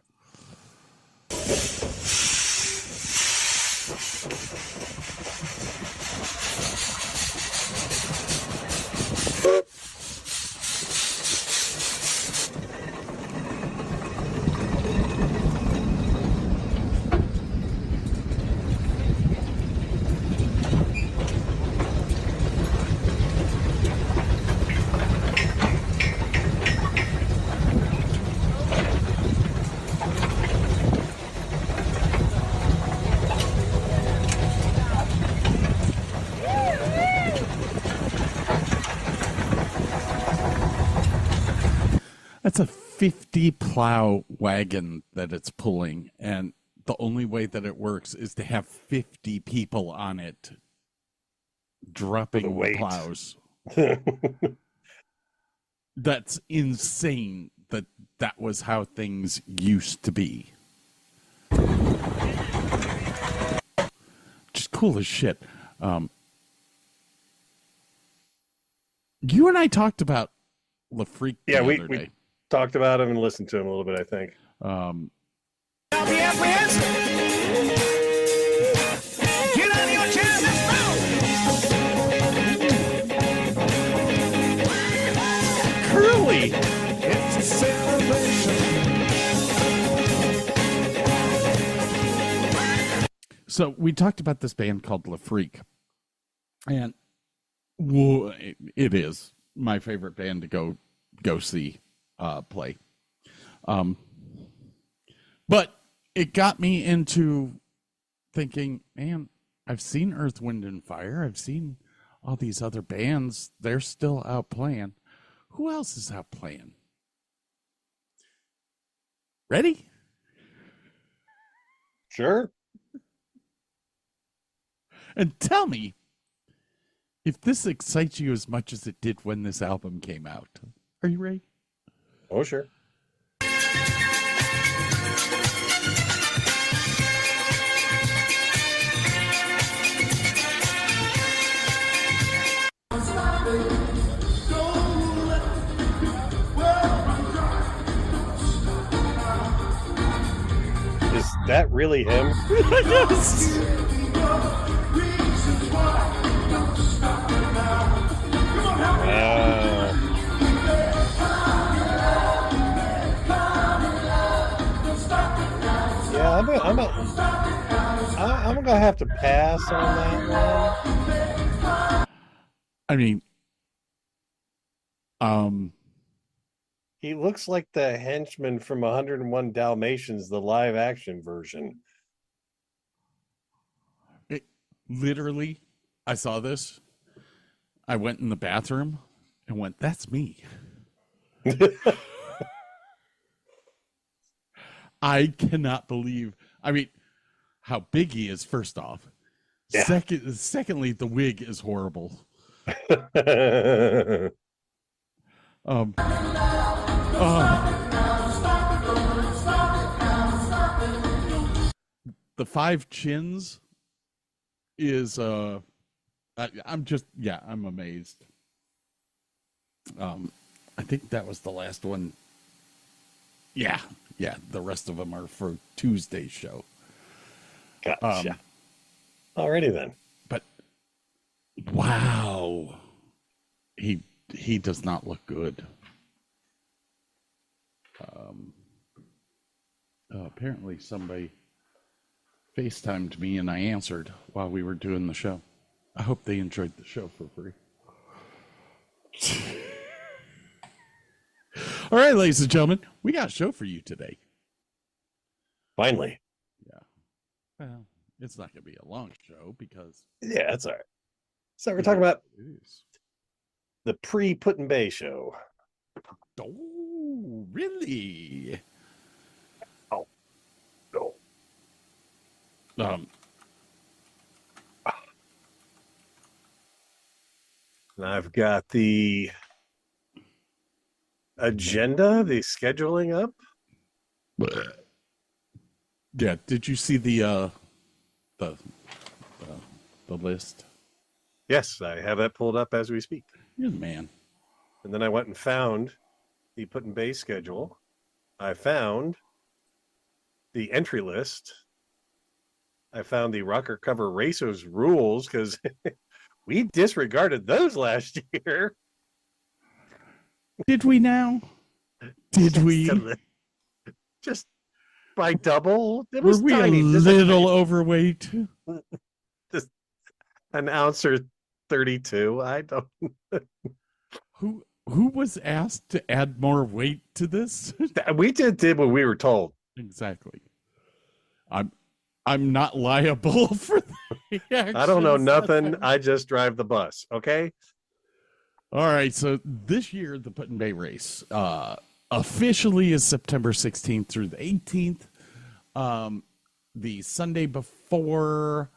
That's a 50 plow wagon that it's pulling, and the only way that it works is to have 50 people on it dropping plows. That's insane that was how things used to be. Just cool as shit. You and I talked about LaFreak the other day. We talked about him and listened to him a little bit, I think. Get on your chair, let's go! Curly! It's a celebration. So we talked about this band called LaFreak. And it is my favorite band to go see play. But it got me into thinking, man, I've seen Earth, Wind, and Fire. I've seen all these other bands. They're still out playing. Who else is out playing? Ready? Sure. And tell me if this excites you as much as it did when this album came out. Are you ready? Oh, sure. Is that really him? Yes. Yeah, I'm gonna have to pass on that one. I mean, he looks like the henchman from 101 Dalmatians, the live action version. Literally, I saw this. I went in the bathroom and went, "That's me." I cannot believe. I mean, how big he is. First off, yeah. Secondly, the wig is horrible. The Five Chins is I'm amazed. I think that was the last one. Yeah, the rest of them are for Tuesday's show. Gotcha. Alrighty then. But wow, he does not look good. Apparently somebody FaceTimed me and I answered while we were doing the show. I hope they enjoyed the show for free. All right, ladies and gentlemen, we got a show for you today. Finally. Yeah. Well, it's not going to be a long show because... Yeah, that's all right. So we're talking about the pre-Put in Bay show. Oh, really? Oh, no. And I've got the agenda, the scheduling up. Yeah, did you see the list? Yes, I have that pulled up as we speak. You're the man. And then I went and found the Put in Bay schedule. I found the entry list. I found the Rocker Cover Racers rules because we disregarded those last year. Did we now? Did we? Just by double? It Were was we tiny. a little overweight? Just an ounce or 32. I don't. Who was asked to add more weight to this? We did what we were told. Exactly. I'm not liable for the actions. I don't know nothing. I just drive the bus. Okay. All right. So this year, the Put in Bay race officially is September 16th through the 18th. The Sunday before,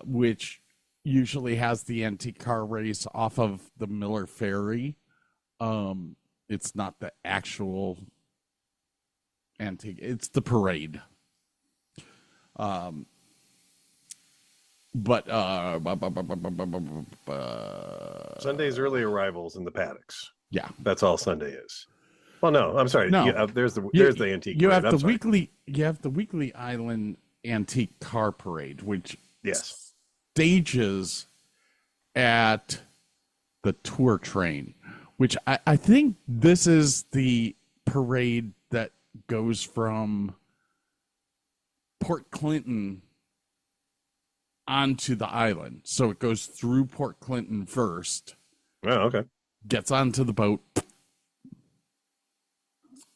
which usually has the antique car race off of the Miller Ferry. It's not the actual antique. It's the parade. Sunday's early arrivals in the paddocks. Yeah, that's all Sunday is. Well, no, I'm sorry. No, there's the antique. You parade. have the weekly. You have the weekly Island Antique Car Parade, which stages at the tour train. Which I think this is the parade that goes from Port Clinton onto the island. So it goes through Port Clinton first. Oh, okay. Gets onto the boat.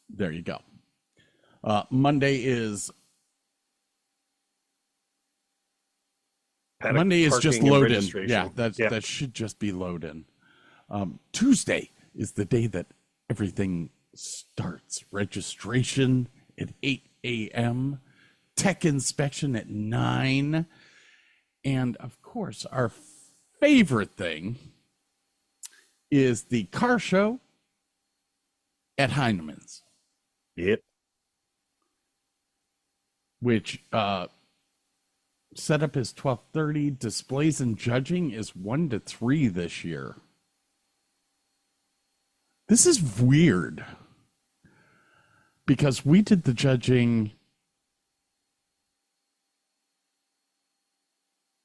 There you go. Monday is just load in. Yeah, that should just be load in. Tuesday is the day that everything starts. Registration at 8 a.m. Tech inspection at 9. And of course, our favorite thing is the car show at Heineman's. Yep. Which setup is 12:30. Displays and judging is 1 to 3 this year. This is weird because we did the judging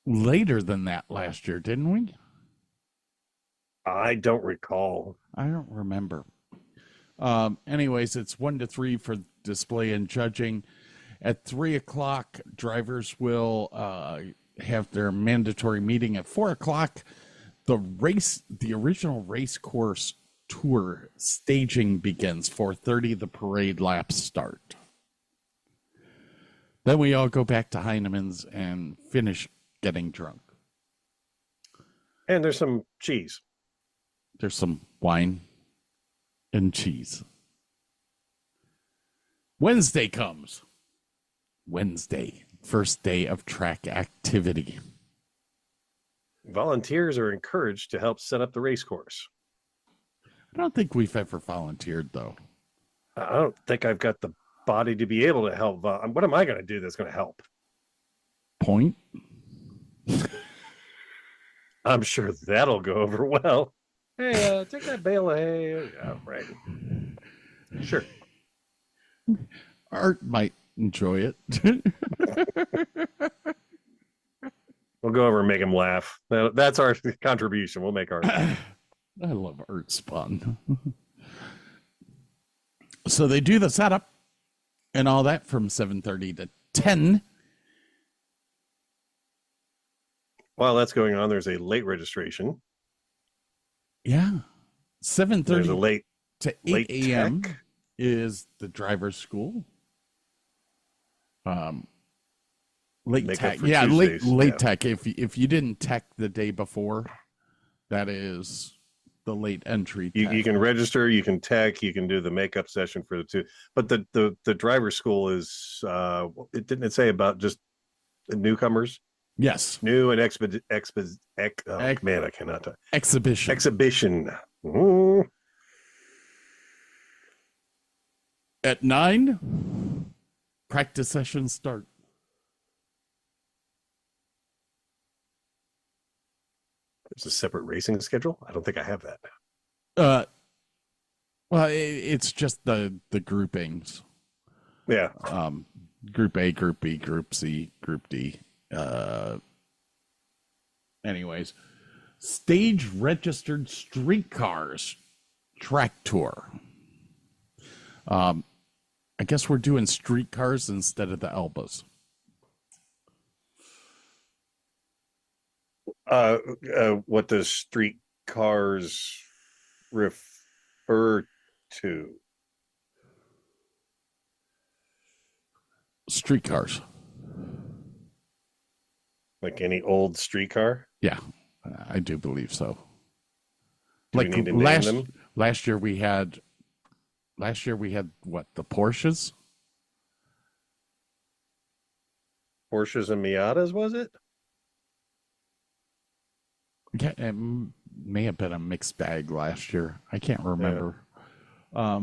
later than that last year, didn't we? I don't recall. I don't remember. Anyways, it's 1 to 3 for display and judging. At 3 o'clock, drivers will have their mandatory meeting. At 4 o'clock, the original race course tour staging begins. 4:30, the parade laps start. Then we all go back to Heineman's and finish getting drunk. And there's some cheese. There's some wine and cheese. Wednesday comes. Wednesday, first day of track activity. Volunteers are encouraged to help set up the race course. I don't think we've ever volunteered, though. I don't think I've got the body to be able to help. What am I going to do that's going to help? Point. I'm sure that'll go over well. Hey, take that bale of hay. Yeah, right. Sure. Art might enjoy it. We'll go over and make him laugh. That's our contribution. We'll make Art laugh. I love Art Spawn. So they do the setup and all that from 7:30 to 10. While that's going on, there's a late registration. Yeah. 7:30 There's a late to 8 a.m. is the driver's school. Late Make tech. up for Yeah, Tuesdays. late Yeah. tech. If you didn't tech the day before, that is the late entry. You can register, you can tech, you can do the makeup session for the two. But the driver's school is didn't it say about just the newcomers? Yes. New and man, I cannot talk. Exhibition. Exhibition. Ooh. At 9, practice sessions start. There's a separate racing schedule. I don't think I have that. Well, it's just the groupings. Yeah. Group A, Group B, Group C, Group D. Anyways, stage registered streetcars track tour. I guess we're doing streetcars instead of the Elbas. What does streetcars refer to? Streetcars. Like any old streetcar? Yeah, I do believe so. Do we need to name them? Last year we had what, the Porsches? Porsches and Miatas, was it? Yeah, it may have been a mixed bag last year. I can't remember. Yeah.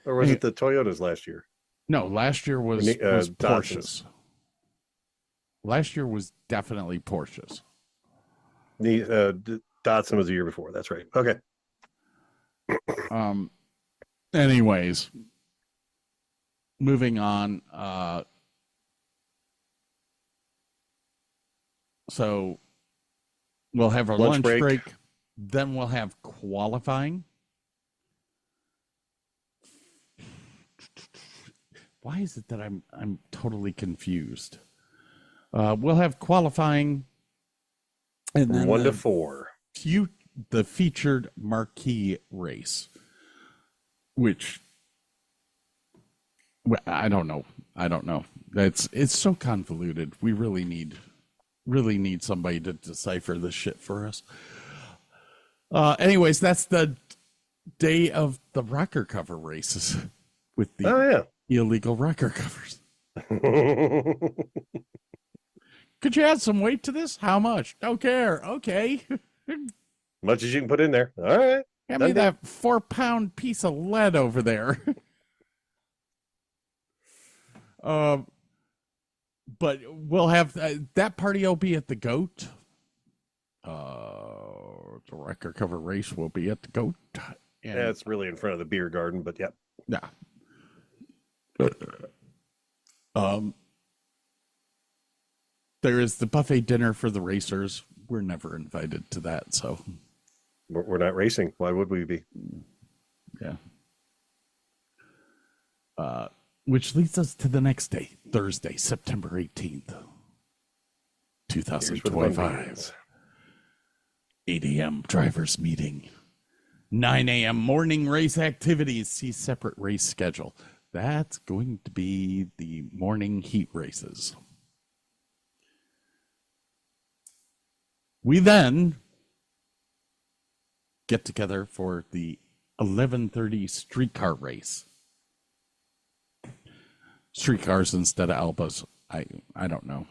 Or was it the Toyotas last year? No, last year was Porsches. Last year was definitely Porsches. The Datsun was the year before. That's right. Okay. Anyways, moving on. So we'll have our lunch break. Then we'll have qualifying. Why is it that I'm totally confused? We'll have qualifying, and then 1 to 4. The featured marquee race, which I don't know. It's so convoluted. We really need somebody to decipher this shit for us. Anyways, that's the day of the rocker cover races with the illegal rocker covers. Could you add some weight to this? How much? Don't care. Okay. Much as you can put in there. All right. Hand me that 4-pound piece of lead over there. But we'll have that party will be at the Goat. The record cover race will be at the Goat. And, yeah, it's really in front of the beer garden, but yeah. Yeah. There is the buffet dinner for the racers. We're never invited to that, so we're not racing. Why would we be? Yeah. Which leads us to the next day, Thursday, September 18th, 2025. 8 a.m. drivers meeting. 9 a.m. morning race activities. See separate race schedule. That's going to be the morning heat races. We then get together for the 11:30 streetcar race. Streetcars instead of Albas. I don't know.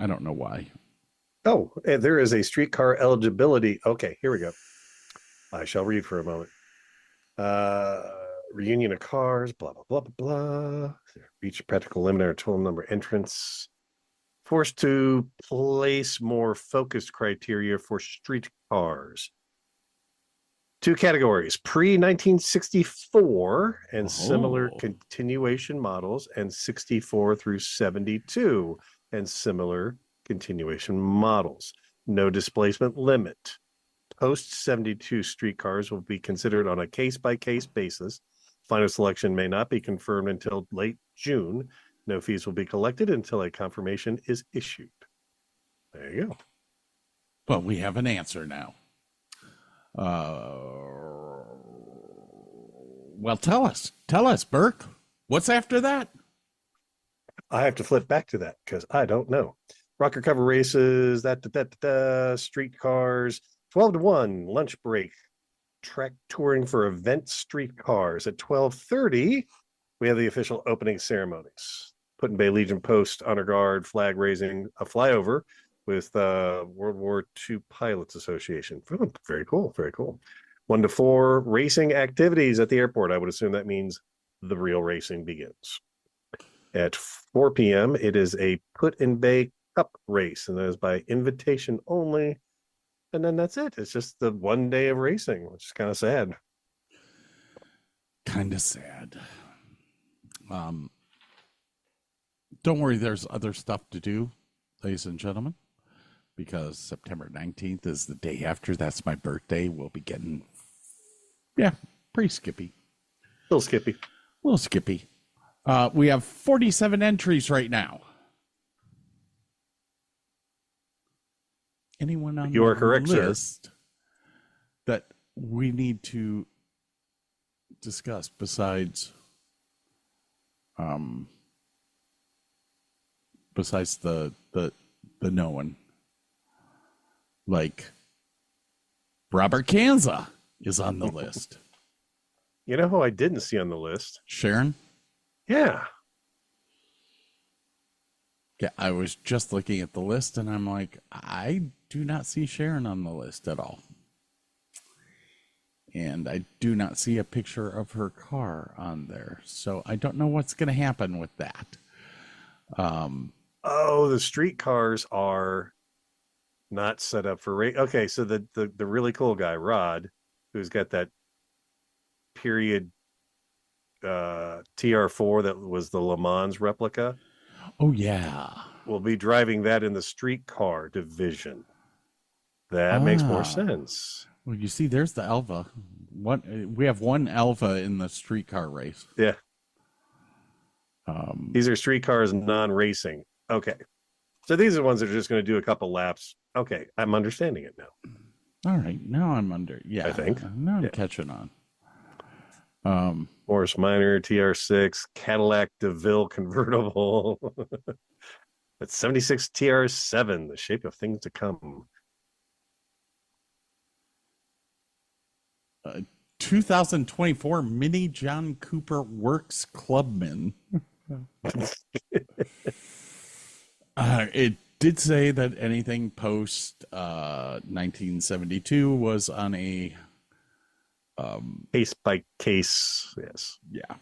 I don't know why. Oh, and there is a streetcar eligibility. Okay, here we go. I shall read for a moment. Reunion of cars, blah, blah, blah, blah, blah. Reach practical limit or total number entrants. Forced to place more focused criteria for streetcars. 2 categories, pre-1964 and similar continuation models, and 64 through 72 and similar continuation models. No displacement limit. Post-72 streetcars will be considered on a case-by-case basis. Final selection may not be confirmed until late June. No fees will be collected until a confirmation is issued. There you go. But we have an answer now. Well, tell us, Burke. What's after that? I have to flip back to that because I don't know. Rocker cover races, streetcars, 12 to 1, lunch break, track touring for event streetcars. At 12:30, we have the official opening ceremonies. Put-in Bay Legion Post, Honor Guard, flag raising, a flyover with World War II Pilots Association. Very cool, very cool. 1 to 4, racing activities at the airport. I would assume that means the real racing begins. At 4 p.m., it is a Put-in Bay Cup race, and that is by invitation only. and then that's it. It's just the one day of racing, which is kind of sad. Kind of sad. Don't worry, there's other stuff to do, ladies and gentlemen, because September 19th is the day after. That's my birthday. We'll be getting, pretty skippy. Little skippy. Little skippy. We have 47 entries right now. Anyone on you are the correct, list sir. that we need to discuss besides the known, like Robert Kanza is on the list. You know who I didn't see on the list? Sharon? Yeah. Yeah, I was just looking at the list and I'm like, I do not see Sharon on the list at all. And I do not see a picture of her car on there. So I don't know what's going to happen with that. The street cars are not set up for race. Okay, so the really cool guy, Rod, who's got that period TR4 that was the Le Mans replica. Oh, yeah. We'll be driving that in the streetcar division. That makes more sense. Well, you see, there's the Elva. We have one Elva in the streetcar race. Yeah. These are streetcars non-racing. Okay. So these are the ones that are just going to do a couple laps. Okay. I'm understanding it now. All right. Now I'm under. Yeah. I think. Now I'm catching on. Morris Minor, TR6, Cadillac DeVille convertible. That's 76 TR7, the shape of things to come. 2024 Mini John Cooper Works Clubman. It did say that anything post 1972 was on a case by case. Yes. Yeah.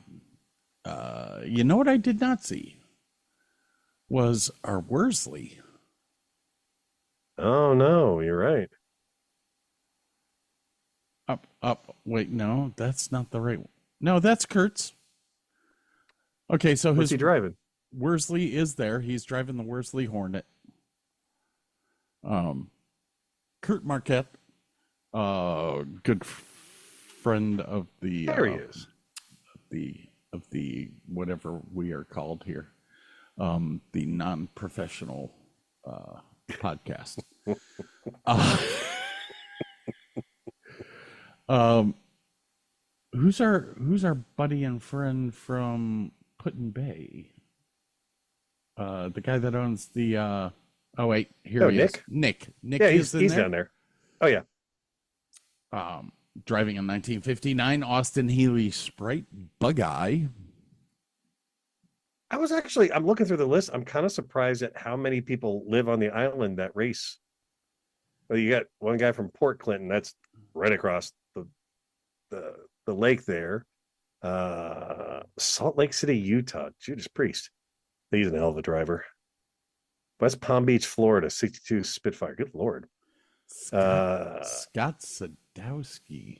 You know what I did not see was our Worsley. Oh no, you're right. Up. Wait, no, that's not the right one. No, that's Kurt's. Okay, so what's he driving? Worsley is there. He's driving the Worsley Hornet. Kurt Marquette, good friend of the. There he is. Of the whatever we are called here, the non-professional podcast. Who's our buddy and friend from Put-in Bay? The guy that owns the oh wait, here he Nick? is. Nick Yeah, is he's down there. Oh yeah. Driving a 1959 Austin Healey Sprite Bug-Eye. I'm looking through the list. I'm kind of surprised at how many people live on the island that race. Well, you got one guy from Port Clinton, that's right across the lake there. Salt Lake City, Utah, Judas Priest. He's an hell of a driver. West Palm Beach, Florida, 62 Spitfire. Good Lord. Scott Sadowski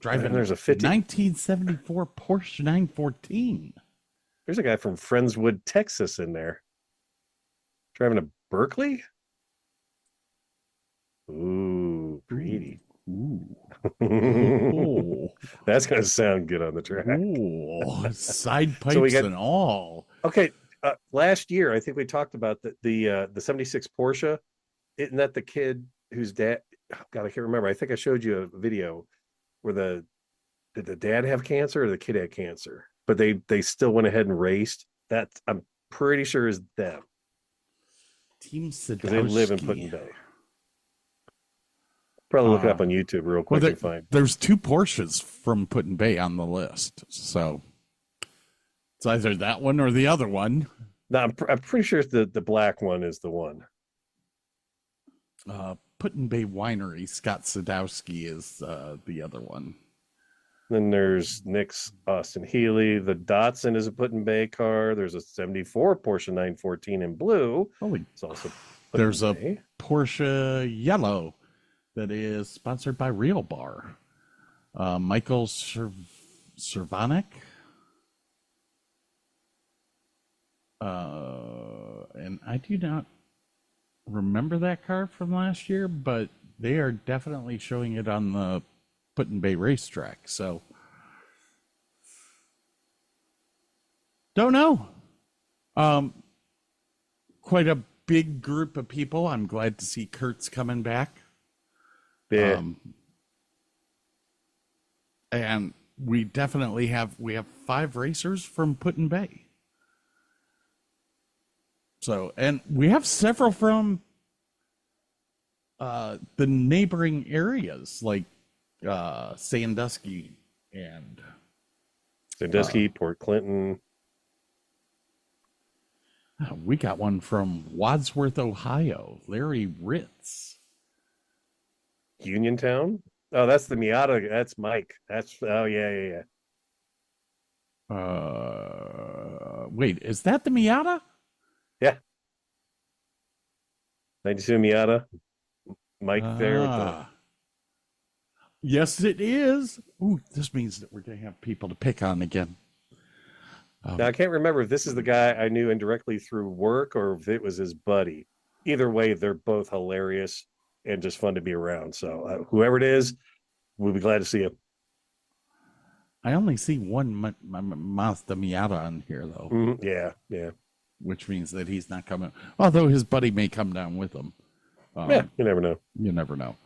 driving. And there's a 1974 Porsche 914. There's a guy from Friendswood, Texas in there. Driving a Berkeley? Ooh, greedy. Ooh. That's going to sound good on the track. Ooh, side pipes and all. Okay, last year I think we talked about the 76 Porsche. Isn't that the kid whose dad? God, I can't remember. I think I showed you a video where did the dad have cancer or the kid had cancer? But they still went ahead and raced. That I'm pretty sure is them. Team Sadowski. Because they live in Put-in Bay. Probably look it up on YouTube real quick and find. There's two Porsches from Put-in Bay on the list, so it's either that one or the other one. No, I'm pretty sure the black one is the one. Put-in Bay Winery, Scott Sadowski is the other one. Then there's Nick's Austin Healey. The Datsun is a Put-in Bay car. There's a 74 Porsche 914 in blue. Holy, it's also there's a Porsche yellow that is sponsored by Real Bar. Michael Cervonic. And I do not remember that car from last year, but they are definitely showing it on the Put-in-Bay racetrack. So, don't know. Quite a big group of people. I'm glad to see Kurt's coming back. Yeah. And we definitely have 5 racers from Put-in-Bay. So, and we have several from the neighboring areas like Sandusky and Port Clinton. We got one from Wadsworth, Ohio, Larry Ritz. Uniontown? Oh, that's the Miata. That's Mike. Yeah. Wait, is that the Miata? Yeah. 92 Miata. Mike there with the... Yes, it is. Ooh, this means that we're going to have people to pick on again. Now, I can't remember if this is the guy I knew indirectly through work or if it was his buddy. Either way, they're both hilarious and just fun to be around. So whoever it is, we'll be glad to see him. I only see one Mazda Miata on here, though. Yeah. Which means that he's not coming. Although his buddy may come down with him. Yeah, you never know. You never know.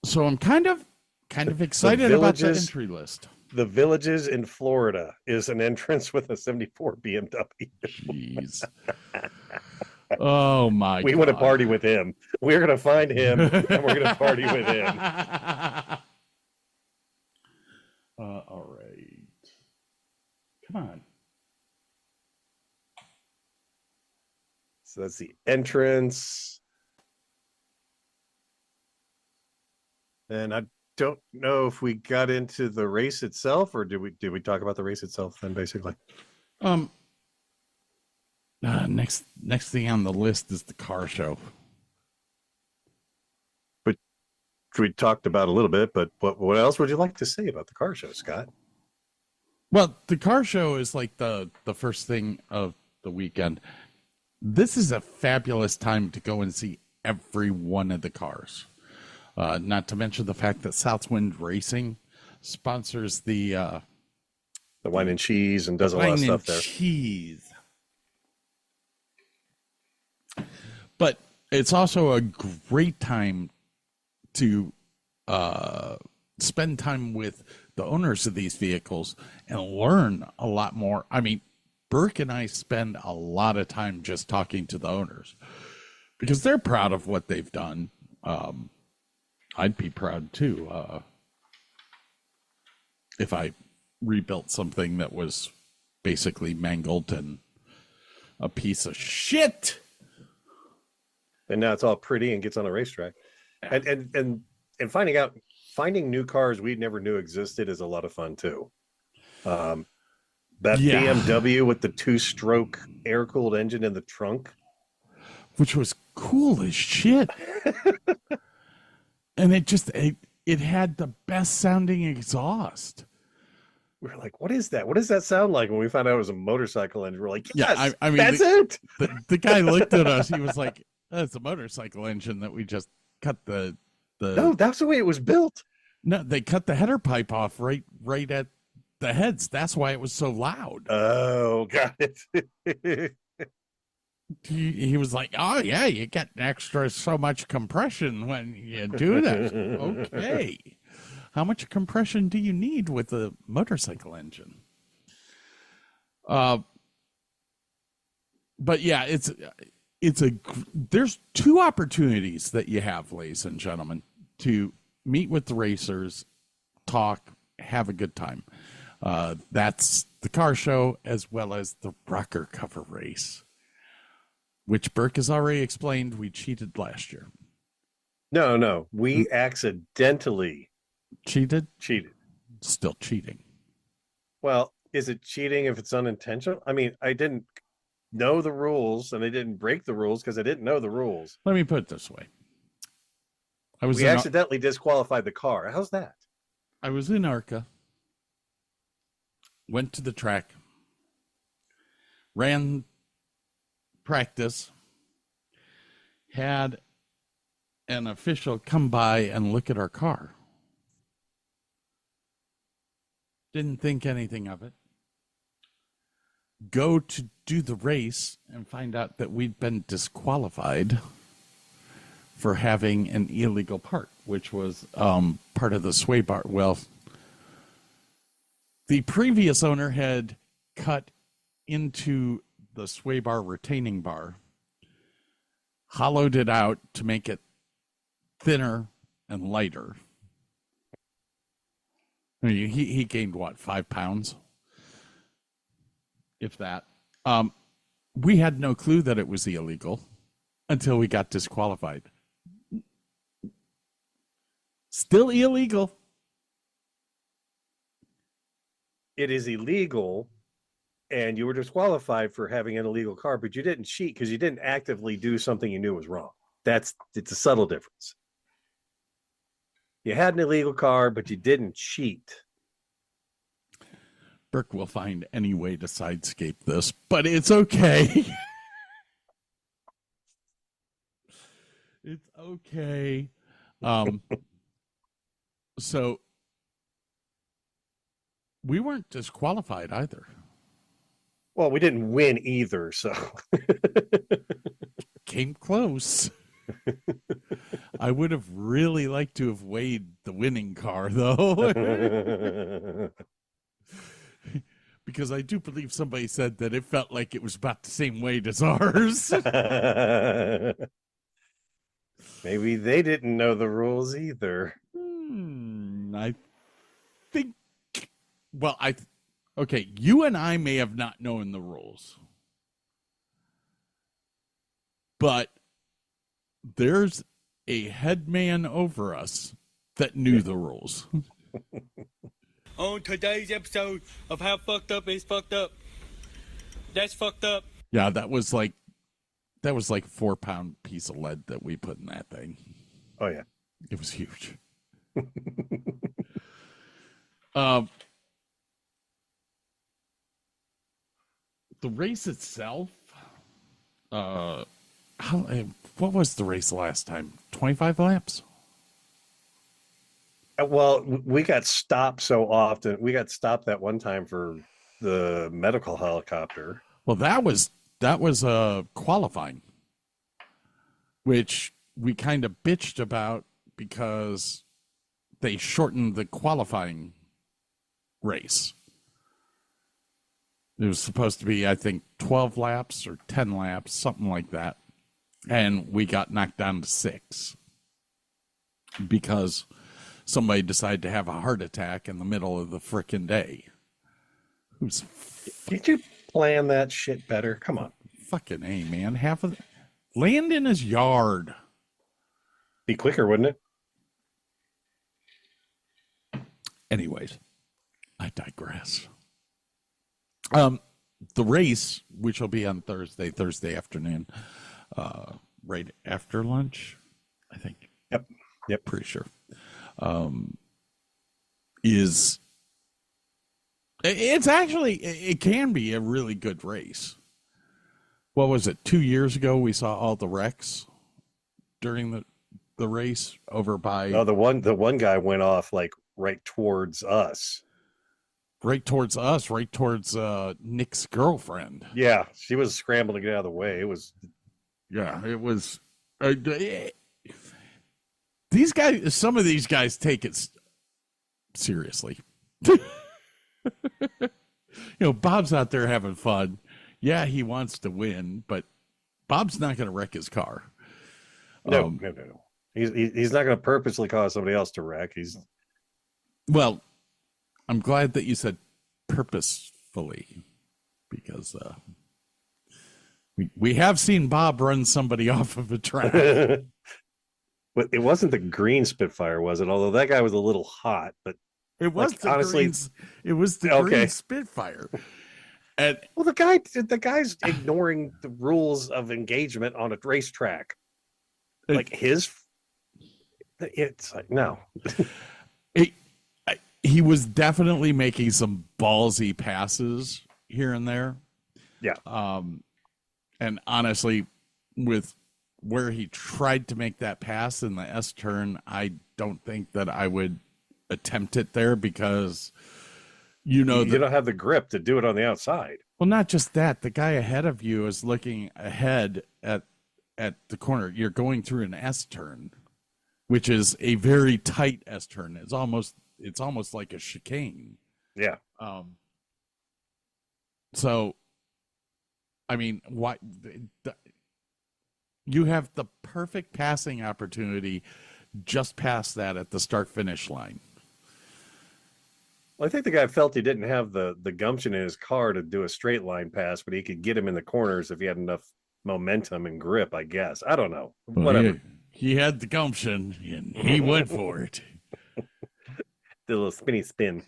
So I'm kind of excited about the entry list. The Villages in Florida is an entrance with a 74 BMW. Jeez. Oh my! We want to party with him. We're going to find him and we're going to party with him. All right. Come on. So that's the entrance. And I don't know if we got into the race itself, or did we talk about the race itself then, basically? Next thing on the list is the car show. But we talked about a little bit, but what else would you like to say about the car show, Scott? Well, the car show is like the first thing of the weekend. This is a fabulous time to go and see every one of the cars. Not to mention the fact that Southwind Racing sponsors the wine and cheese and does a lot of stuff there. Cheese. But it's also a great time to spend time with the owners of these vehicles and learn a lot more. I mean, Burke and I spend a lot of time just talking to the owners because they're proud of what they've done. I'd be proud too if I rebuilt something that was basically mangled and a piece of shit. And now it's all pretty and gets on a racetrack. And finding new cars we never knew existed is a lot of fun too. BMW with the 2-stroke air-cooled engine in the trunk, which was cool as shit. And it had the best sounding exhaust. We were like, what is that? What does that sound like? When we found out it was a motorcycle engine, we're like, yes, yeah, I mean, that's it. The guy looked at us. He was like, that's a motorcycle engine that we just cut the. No, that's the way it was built. No, they cut the header pipe off right at the heads. That's why it was so loud. Oh, got it. He was like, oh yeah, you get extra so much compression when you do that. Okay. How much compression do you need with a motorcycle engine? But yeah, there's 2 opportunities that you have, ladies and gentlemen, to meet with the racers, talk, have a good time. That's the car show as well as the rocker cover race, which Burke has already explained we cheated last year. No, we accidentally cheated. Still cheating. Well, is it cheating if it's unintentional? I mean, I didn't know the rules and they didn't break the rules because they didn't know the rules. Let me put it this way. We accidentally disqualified the car. How's that? I was in ARCA, went to the track, ran practice, had an official come by and look at our car. Didn't think anything of it. Go to do the race and find out that we'd been disqualified for having an illegal part, which was part of the sway bar. Well, the previous owner had cut into the sway bar retaining bar, hollowed it out to make it thinner and lighter. I mean, he gained, what, 5 pounds? If that. We had no clue that it was illegal until we got disqualified. Still illegal. It is illegal, and you were disqualified for having an illegal car, but you didn't cheat because you didn't actively do something you knew was wrong. It's a subtle difference. You had an illegal car, but you didn't cheat. Burke will find any way to sidescape this, but it's okay. It's okay. So we weren't disqualified either. Well, we didn't win either, so came close. I would have really liked to have weighed the winning car, though. Because I do believe somebody said that it felt like it was about the same weight as ours. Maybe they didn't know the rules either. I think, well, okay, you and I may have not known the rules. But there's a head man over us that knew the rules. On today's episode of How Fucked Up Is Fucked Up. That's fucked up. Yeah, that was like a 4-pound piece of lead that we put in that thing. Oh, yeah. It was huge. The race itself, what was the race last time? 25 laps? Well, we got stopped so often. We got stopped that one time for the medical helicopter. Well, that was qualifying, which we kind of bitched about because they shortened the qualifying race. It was supposed to be, I think, 12 laps or 10 laps, something like that. And we got knocked down to 6 because somebody decided to have a heart attack in the middle of the frickin' day. Did you plan that shit better? Come on. Fucking A, man. Land in his yard. Be quicker, wouldn't it? Anyways, I digress. The race, which will be on Thursday afternoon, right after lunch, I think. Yep. Pretty sure. It can be a really good race. What was it? 2 years ago, we saw all the wrecks during the race over by. Oh, the one guy went off like right towards us. Right towards Nick's girlfriend. Yeah, she was scrambling to get out of the way. It was. These guys, some of these guys take it seriously. Bob's out there having fun. Yeah, he wants to win, but Bob's not going to wreck his car. No. He's not going to purposely cause somebody else to wreck. Well, I'm glad that you said purposefully, because we have seen Bob run somebody off of a track. But it wasn't the green Spitfire, was it? Although that guy was a little hot, but it was green Spitfire. And well, the guy's ignoring the rules of engagement on a racetrack. Like it's like no. He was definitely making some ballsy passes here and there. Yeah. And honestly, with where he tried to make that pass in the S turn, I don't think that I would attempt it there because you don't have the grip to do it on the outside. Well, not just that, the guy ahead of you is looking ahead at the corner. You're going through an S turn, which is a very tight S turn. It's almost like a chicane. Yeah. So, I mean, you have the perfect passing opportunity just past that at the start finish line. Well, I think the guy felt he didn't have the gumption in his car to do a straight line pass, but he could get him in the corners if he had enough momentum and grip, I guess. I don't know. Well, whatever. He had the gumption and he went for it. The little spinny spin.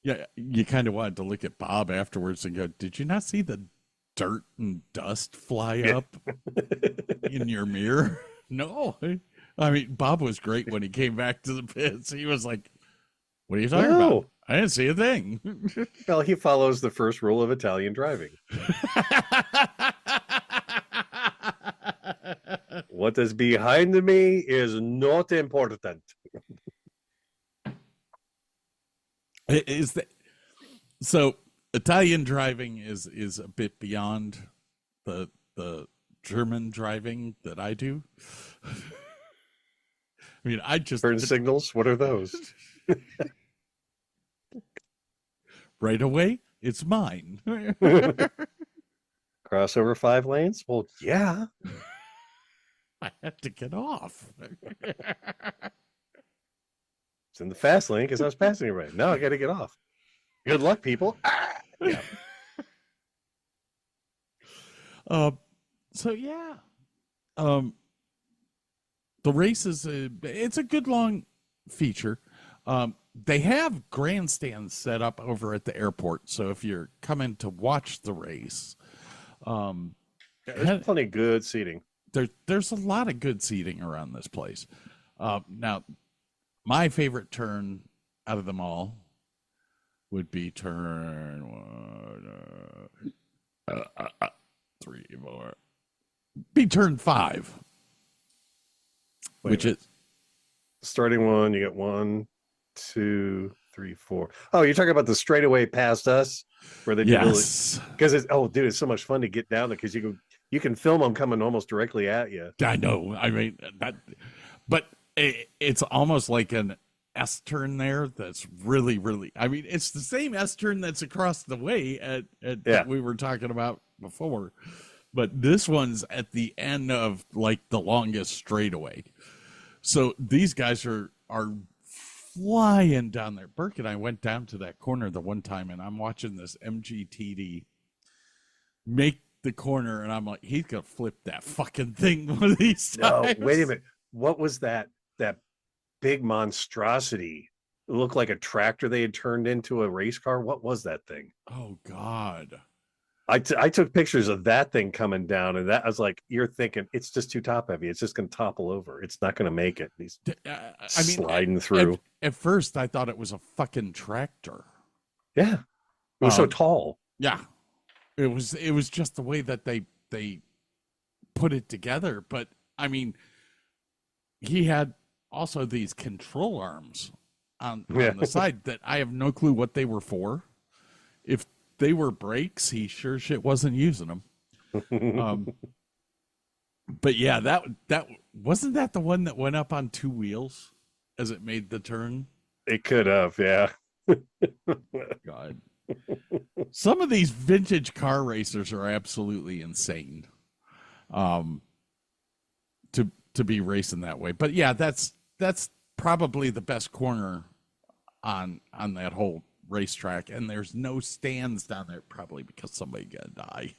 Yeah, you kind of wanted to look at Bob afterwards and go, did you not see the dirt and dust fly up in your mirror? No. I mean, Bob was great when he came back to the pits. He was like, what are you talking about? I didn't see a thing. Well, he follows the first rule of Italian driving. What is behind me is not important. So Italian driving is a bit beyond the German driving that I do. I mean, I just turn signals. What are those? Right away, it's mine. Crossover 5 lanes? Well, yeah. I had to get off. It's in the fast lane because I was passing it right. Now I got to get off. Good luck, people. Yeah. So yeah. The race is it's a good long feature. They have grandstands set up over at the airport, so if you're coming to watch the race, there's plenty of good seating. There's a lot of good seating around this place. Now, my favorite turn out of them all would be turn 3, 4. Be turn 5. Which is starting one, you get 1, 2, 3, 4. Oh, you're talking about the straightaway past us where they yes, because it's dude, it's so much fun to get down there because you can film them coming almost directly at you. I know. I mean that, but it's almost like an S turn there. That's really, really. I mean, it's the same S turn that's across the way at that we were talking about before, but this one's at the end of like the longest straightaway. So these guys are flying down there. Burke and I went down to that corner the one time, and I'm watching this MGTD make the corner, and I'm like, he's gonna flip that fucking thing one of these times. No, wait a minute. What was that big monstrosity? It looked like a tractor they had turned into a race car. What was that thing? Oh God. I took pictures of that thing coming down, and that I was like, you're thinking it's just too top heavy. It's just going to topple over. It's not going to make it. He's sliding through. At first, I thought it was a fucking tractor. Yeah, it was so tall. Yeah, it was just the way that they put it together. But I mean, he had also these control arms on the side that I have no clue what they were for. If they were brakes, he sure shit wasn't using them. But yeah, that wasn't that the one that went up on 2 wheels as it made the turn. It could have, yeah. God, some of these vintage car racers are absolutely insane. To be racing that way, but yeah, that's probably the best corner on that whole racetrack, and there's no stands down there, probably because somebody got die.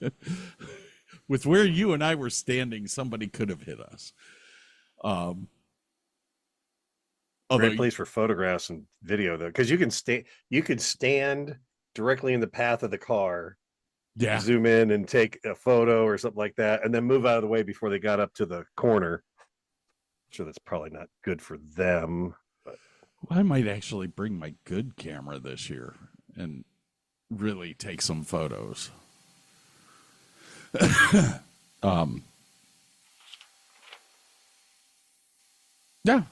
With where you and I were standing, somebody could have hit us. Great place for photographs and video though, because you could stand directly in the path of the car, zoom in and take a photo or something like that, and then move out of the way before they got up to the corner. I'm sure that's probably not good for them. But I might actually bring my good camera this year and really take some photos. Yeah.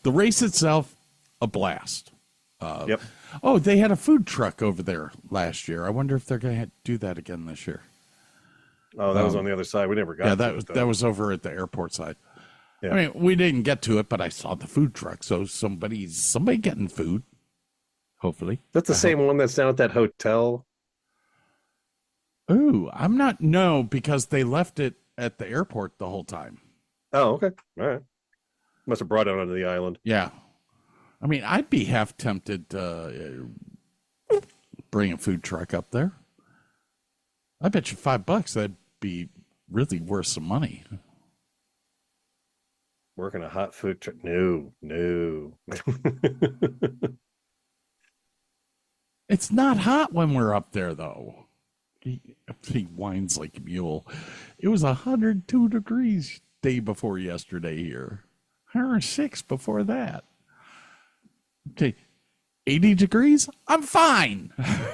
The race itself, a blast. Yep. Oh, they had a food truck over there last year. I wonder if they're going to do that again this year. Oh, that was on the other side. We never got. Yeah, that was over at the airport side. Yeah. I mean, we didn't get to it, but I saw the food truck. So somebody getting food. Hopefully, that's the same one that's down at that hotel. Ooh, no, because they left it at the airport the whole time. Oh, okay, all right. Must have brought it onto the island. Yeah. I mean, I'd be half tempted to bring a food truck up there. I bet you $5 that'd be really worth some money. Working a hot food truck? No. It's not hot when we're up there, though. He whines like a mule. It was 102 degrees day before yesterday here. 106 before that. Okay, 80 degrees? I'm fine. Yeah,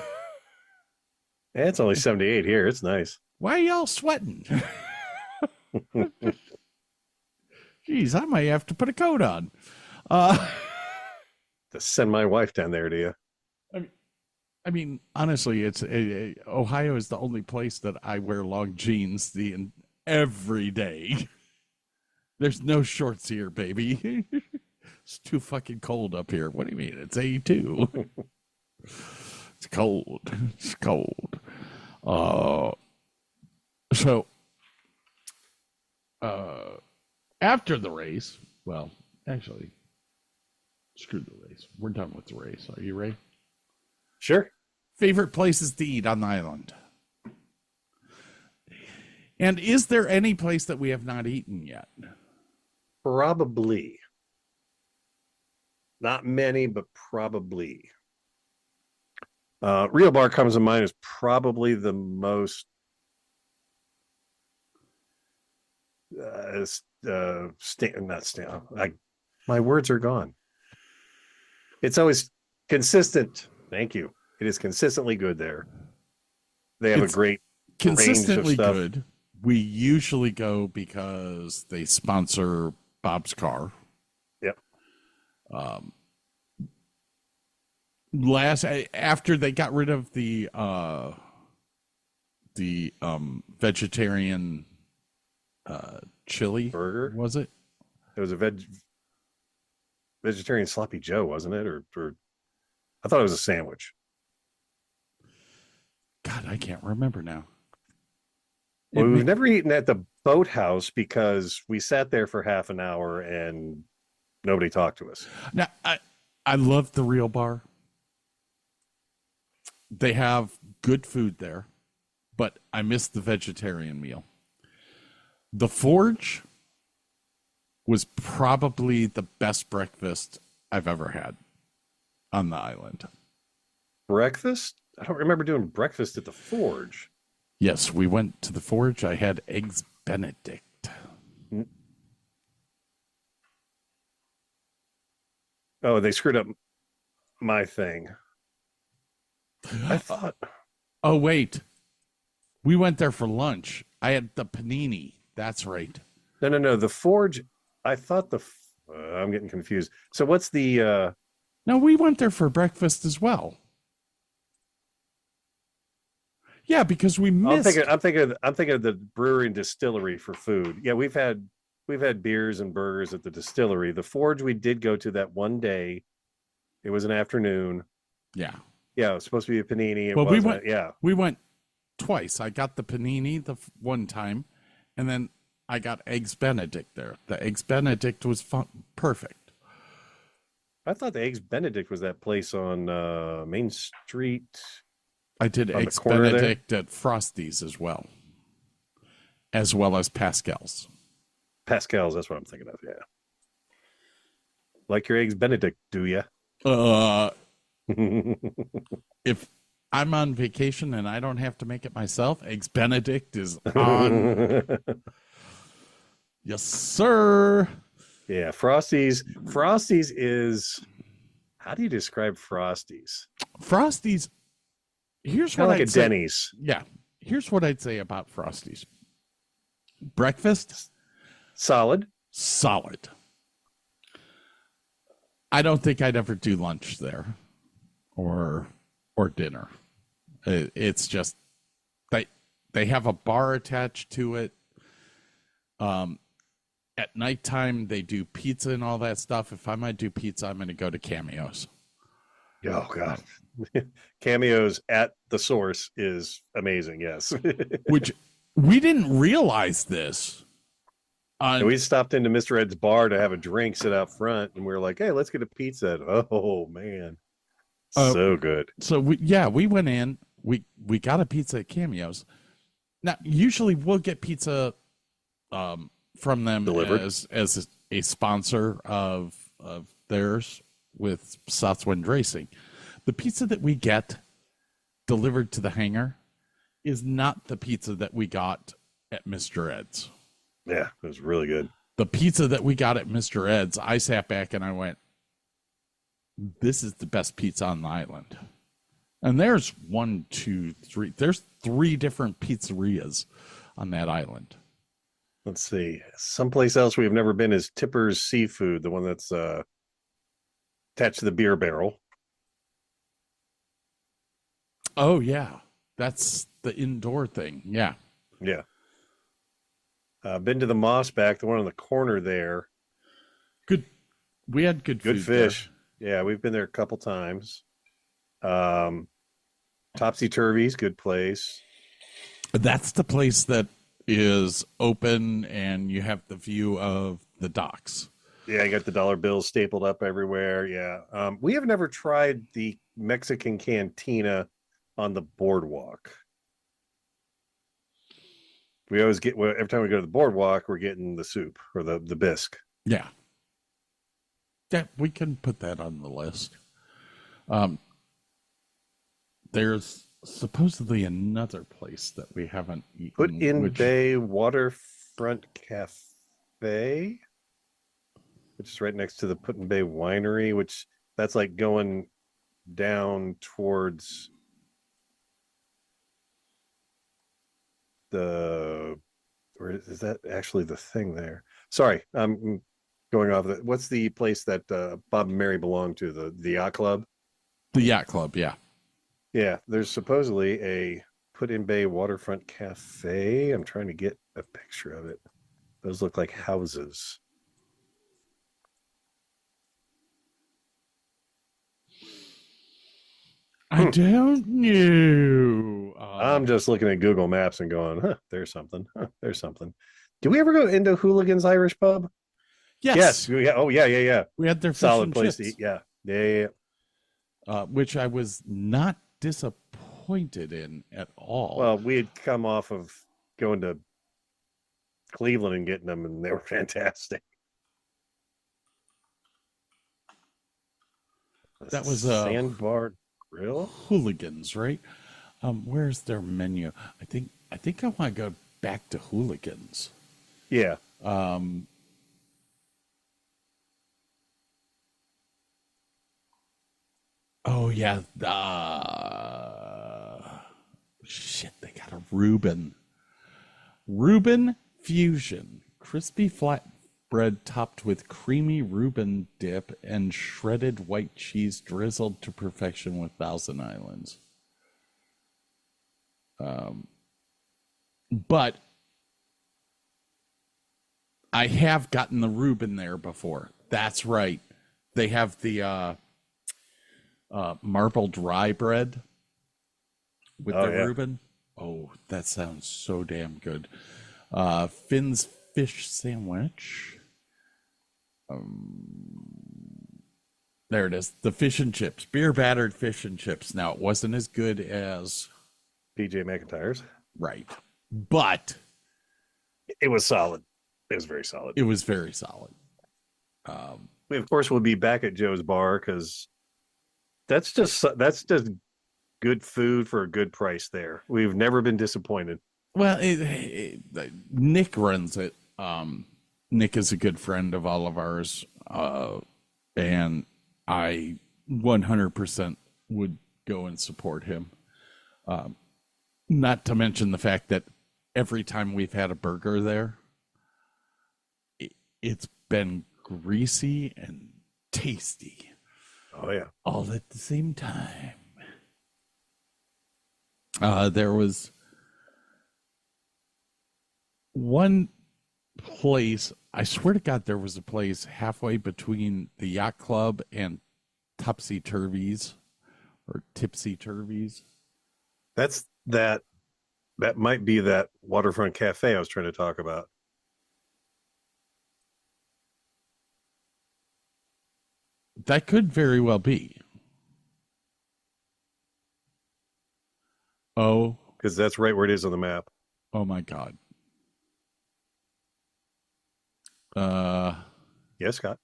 it's only 78 here. It's nice. Why are y'all sweating? Jeez, I might have to put a coat on. To send my wife down there to you. I mean, honestly, Ohio is the only place that I wear long jeans every day. There's no shorts here, baby. It's too fucking cold up here. What do you mean? It's 82. It's cold. It's cold. So, after the race, well, actually, screw the race. We're done with the race. Are you ready? Sure. Favorite places to eat on the island? And is there any place that we have not eaten yet? Probably. Not many, but probably. Real Bar comes to mind as probably the most my words are gone. It's always consistent. Thank you. It is consistently good there. They have a great consistently range of stuff. Good. We usually go because they sponsor Bob's Car. Yep. After they got rid of the vegetarian chili burger, was it? It was a vegetarian sloppy Joe, wasn't it? Or I thought it was a sandwich. God, I can't remember now. Well, we've never eaten at the boathouse because we sat there for half an hour and nobody talked to us. Now, I love the Real Bar. They have good food there, but I miss the vegetarian meal. The Forge was probably the best breakfast I've ever had on the island. Breakfast? I don't remember doing breakfast at the Forge. Yes, we went to the Forge. I had eggs Benedict. Oh, they screwed up my thing. I thought. Oh, wait. We went there for lunch. I had the panini. That's right. No. The Forge. I thought I'm getting confused. So what's the? No, we went there for breakfast as well. Yeah, because we missed. I'm thinking of the brewery and distillery for food. Yeah, we've had beers and burgers at the distillery. The Forge we did go to that one day. It was an afternoon. Yeah. Yeah, it was supposed to be a panini. Well, we went twice. I got the panini the one time, and then I got eggs Benedict there. The eggs Benedict was perfect. I thought the eggs Benedict was that place on Main Street. I did eggs Benedict at Frosty's as well as Pascal's. Pascal's, that's what I'm thinking of, yeah. Like your eggs Benedict, do you? If I'm on vacation and I don't have to make it myself, Eggs Benedict is on. Yes, sir. Yeah, Frosties is. How do you describe Frosties? Frosties. Here's Kind what of like I'd a say. Denny's. Yeah. Here's what I'd say about Frosties. Breakfast, solid. I don't think I'd ever do lunch there, or dinner. It's just they have a bar attached to it. At nighttime they do pizza and all that stuff. If I might do pizza, I'm going to go to Cameos. Oh God, Cameos at the source is amazing. Yes, which we didn't realize this. And we stopped into Mr. Ed's bar to have a drink, sit out front, and we were like, "Hey, let's get a pizza." Oh man, so good. So we went in. We got a pizza at Cameos. Now usually we'll get pizza from them delivered as a sponsor of theirs with Southwind Racing. The pizza that we get delivered to the hangar is not the pizza that we got at Mr. Ed's. Yeah, it was really good. The pizza that we got at Mr. Ed's, I sat back and I went, this is the best pizza on the island. And there's 1, 2, 3. There's 3 different pizzerias on that island. Let's see. Someplace else we've never been is Tipper's Seafood, the one that's attached to the beer barrel. Oh, yeah. That's the indoor thing. Yeah. Yeah. Been to the Mossback, the one on the corner there. Good. We had good fish. There. Yeah, we've been there a couple times. Topsy Turvy's, good place. That's the place that is open and you have the view of the docks. Yeah, you got the dollar bills stapled up everywhere. Yeah. We have never tried the Mexican cantina on the boardwalk. We always get, every time we go to the boardwalk, we're getting the soup or the bisque. Yeah. Yeah, we can put that on the list. There's supposedly another place that we haven't eaten. Put in Bay Waterfront Cafe, which is right next to the Put in Bay Winery, which that's like going down towards or is that actually the thing there? Sorry, I'm going off. What's the place that Bob and Mary belong to? The yacht club. The yacht club, yeah. Yeah, there's supposedly a Put in Bay Waterfront Cafe. I'm trying to get a picture of it. Those look like houses. I don't know. I'm just looking at Google Maps and going, huh, there's something. Huh, there's something. Did we ever go into Hooligan's Irish Pub? Yes. Yeah. Oh, yeah. We had their fish solid and place chips. to eat. Yeah. Which I was not disappointed in at all. Well, we had come off of going to Cleveland and getting them, and they were fantastic. That was Sandbar Grill? Hooligans, right? Where's their menu? I think I want to go back to Hooligans. Yeah. Oh yeah. Shit, they got a Reuben Fusion, crispy flatbread topped with creamy Reuben dip and shredded white cheese drizzled to perfection with Thousand Islands. But I have gotten the Reuben there before. That's right. They have the marbled rye bread with the Reuben. Oh, that sounds so damn good. Finn's fish sandwich. There it is. The fish and chips. Beer battered fish and chips. Now, it wasn't as good as PJ McIntyre's. Right. But it was solid. It was very solid. It was very solid. We of course will be back at Joe's Bar because that's just good food for a good price there. We've never been disappointed. Well, Nick runs it. Nick is a good friend of all of ours, and I 100% would go and support him. Not to mention the fact that every time we've had a burger there, it's been greasy and tasty. Oh, yeah. All at the same time. There was one place, I swear to God, there was a place halfway between the Yacht Club and Topsy Turvies or Tipsy Turvies. That might be that waterfront cafe I was trying to talk about. That could very well be. Oh. Because that's right where it is on the map. Oh, my God. Yes, Scott.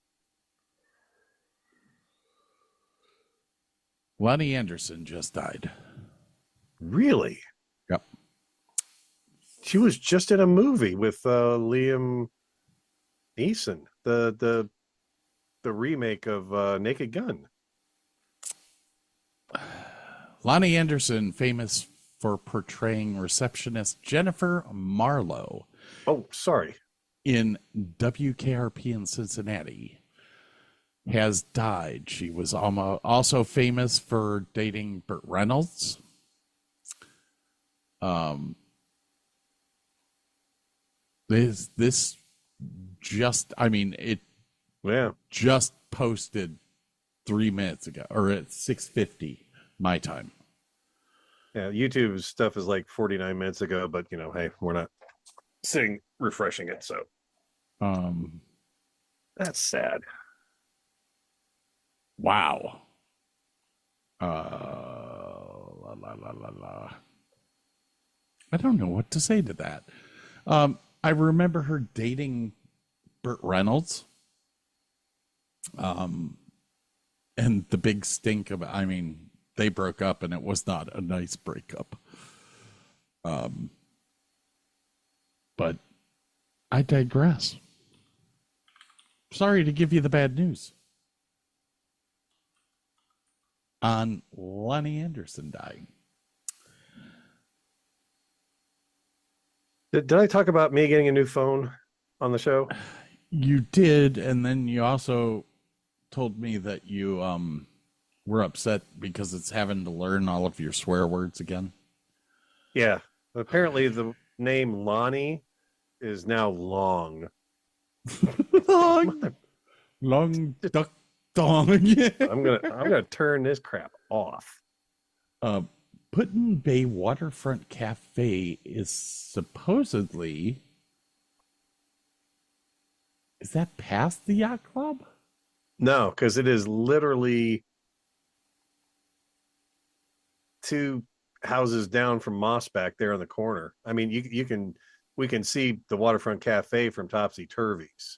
Lonnie Anderson just died. Really? Yep. She was just in a movie with Liam Neeson, the remake of Naked Gun. Lonnie Anderson, famous for portraying receptionist Jennifer Marlowe. Oh, sorry. In WKRP in Cincinnati, has died. She was also famous for dating Burt Reynolds. This just, I mean, it just posted 3 minutes ago, or at 6:50 my time. Yeah, YouTube stuff is like 49 minutes ago, but hey, we're not sitting refreshing it, so that's sad. Wow. La, la, la, la, la. I don't know what to say to that. I remember her dating Burt Reynolds. And the big stink of, I mean, they broke up and it was not a nice breakup. But I digress. Sorry to give you the bad news on Lonnie Anderson dying. Did I talk about me getting a new phone on the show? You did, and then you also told me that you were upset because it's having to learn all of your swear words again. Yeah. Apparently the name Lonnie is now long. Long duck dong. Yeah. I'm gonna turn this crap off. Put-in Bay Waterfront Cafe is supposedly, is that past the Yacht Club? No, because it is literally 2 houses down from Moss back there on the corner. I mean, we can see the Waterfront Cafe from Topsy Turvies.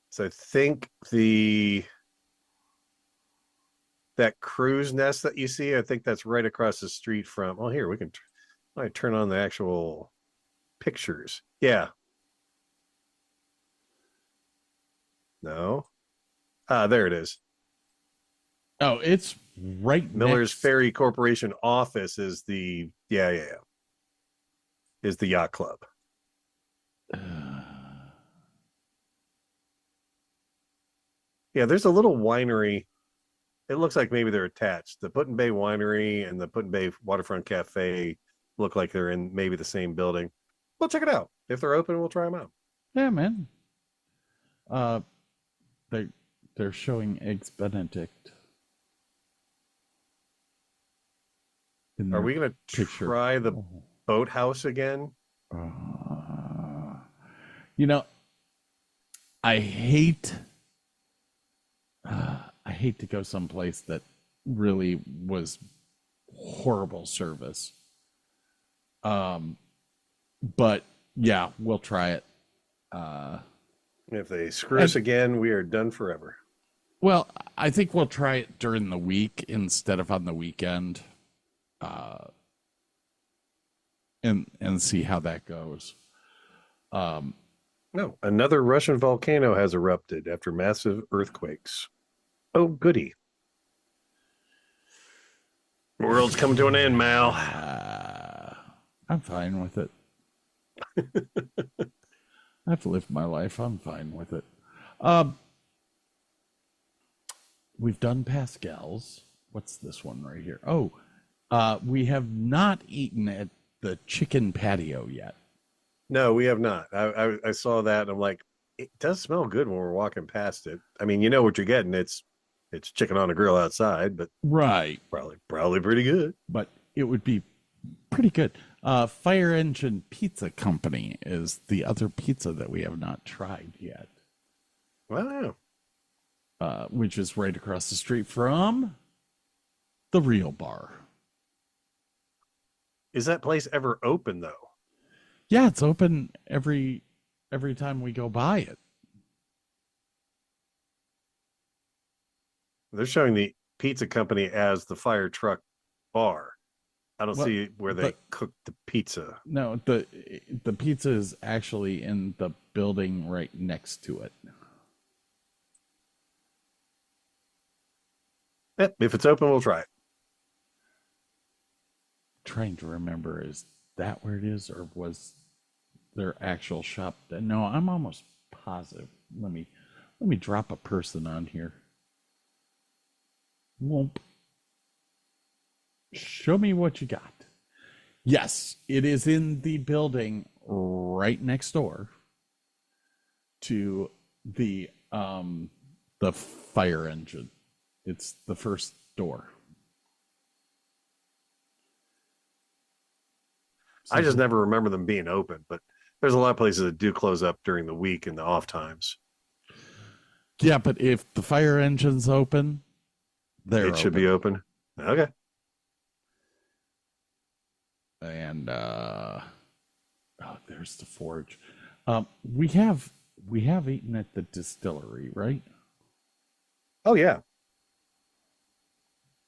So I think that cruise nest that you see, I think that's right across the street from. Oh, here we can. I turn on the actual pictures. Yeah. No. There it is. Oh, it's right. Miller's Ferry Corporation office is the is the yacht club. Yeah, there's a little winery. It looks like maybe they're attached. The Put-in Bay Winery and the Put-in Bay Waterfront Cafe look like they're in maybe the same building. We'll check it out. If they're open, we'll try them out. Yeah, man. They're showing Eggs Benedict. Are we going to try the boathouse again? I hate to go someplace that really was horrible service. But yeah, we'll try it. If they screw us again, we are done forever. Well, I think we'll try it during the week instead of on the weekend, and see how that goes. No, another Russian volcano has erupted after massive earthquakes. Oh, goody. The world's coming to an end, Mal. I'm fine with it. I've lived my life. I'm fine with it. We've done Pascal's. What's this one right here? Oh, we have not eaten at the chicken patio yet. No, we have not. I saw that and I'm like, it does smell good when we're walking past it. I mean, you know what you're getting. It's chicken on a grill outside, but right, probably pretty good. But it would be pretty good. Fire Engine Pizza Company is the other pizza that we have not tried yet. Wow. Which is right across the street from the Real Bar. Is that place ever open though? Yeah, it's open every time we go by it. They're showing the pizza company as the fire truck bar. I don't see where they cook the pizza. No, the pizza is actually in the building right next to it. Yep, if it's open, we'll try it. Trying to remember, is that where it is, or was their actual shop? No, I'm almost positive. Let me drop a person on here. Whoop. Show me what you got. Yes, it is in the building right next door to the fire engine. It's the first door. I just never remember them being open, but there's a lot of places that do close up during the week and the off times. Yeah, but if the fire engine's open, it should be open. Okay. And there's the forge. We have eaten at the distillery, right? Oh yeah.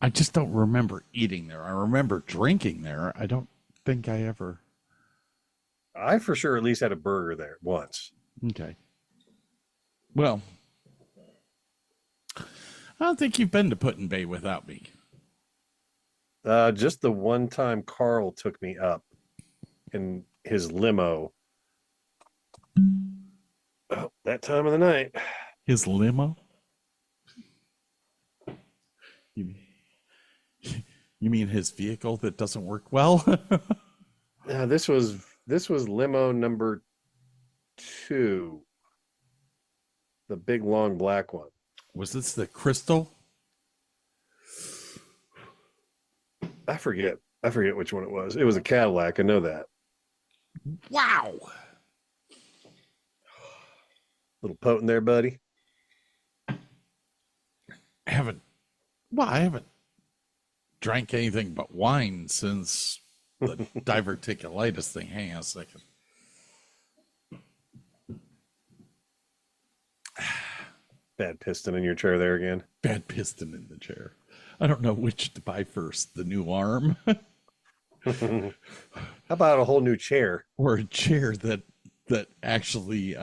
I just don't remember eating there. I remember drinking there. I don't think I ever. I for sure at least had a burger there once. Okay. Well, I don't think you've been to Put in Bay without me. Just the one time Carl took me up in his limo. Oh, that time of the night. His limo? You mean his vehicle that doesn't work well? This was limo number 2. The big long black one. Was this the Crystal? I forget which one it was. It was a Cadillac. I know that. Wow. Little potent there, buddy. I haven't drank anything but wine since the diverticulitis thing. Hang on a second. Bad piston in your chair there again. Bad piston in the chair. I don't know which to buy first, the new arm. How about a whole new chair? Or a chair that actually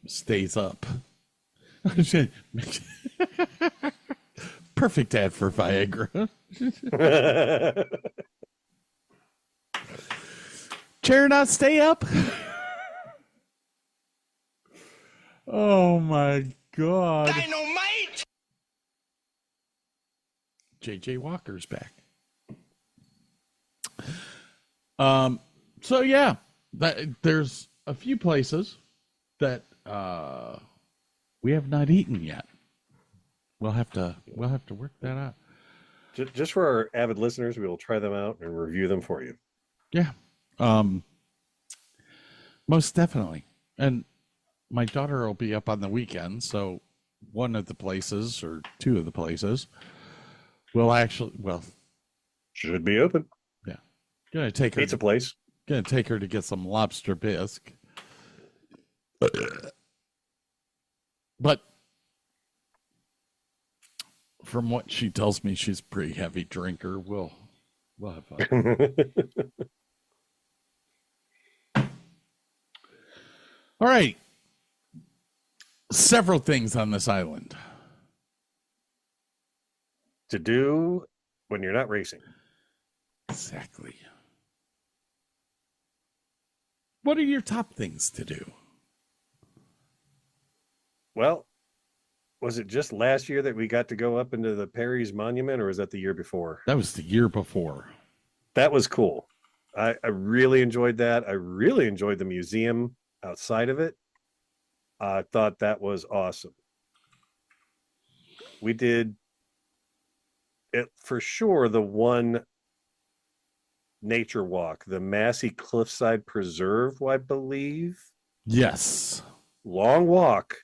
stays up. Perfect ad for Viagra. Chair not stay up? Oh my God. Dynamite! JJ Walker's back. So yeah, there's a few places that we have not eaten yet. We'll have to work that out. Just for our avid listeners, we will try them out and review them for you. Yeah. Most definitely. And my daughter will be up on the weekend, so one of the places or two of the places will actually, well, should be open. Yeah. Gonna take her pizza place. Gonna take her to get some lobster bisque. But from what she tells me, she's a pretty heavy drinker. We'll have fun. All right. Several things on this island to do when you're not racing. Exactly. What are your top things to do? Well, was it just last year that we got to go up into the Perry's Monument, or was that the year before? That was the year before. That was cool. I really enjoyed that. I really enjoyed the museum outside of it. I thought that was awesome. We did it for sure. The one nature walk, the Massey Cliffside Preserve, I believe. Yes. Long walk,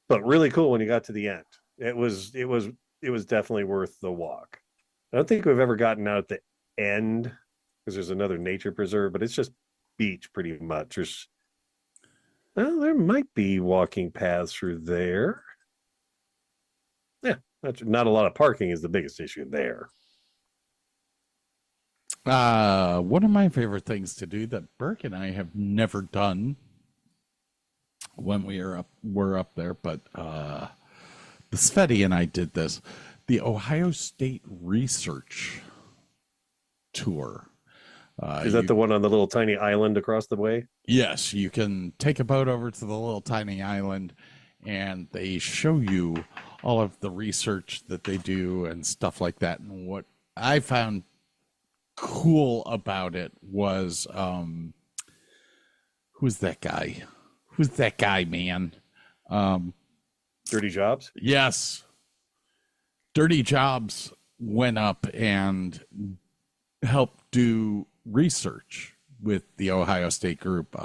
but really cool when you got to the end. It was definitely worth the walk. I don't think we've ever gotten out at the end because there's another nature preserve, but it's just beach pretty much. There might be walking paths through there. Yeah, not a lot of parking is the biggest issue there. One of my favorite things to do that Burke and I have never done when we're up there, but the Sveti and I did this, the Ohio State Research Tour. Is that the one on the little tiny island across the way? Yes, you can take a boat over to the little tiny island and they show you all of the research that they do and stuff like that. And what I found cool about it was, who's that guy? Who's that guy, man? Dirty Jobs? Yes. Dirty Jobs went up and helped do research with the Ohio State group,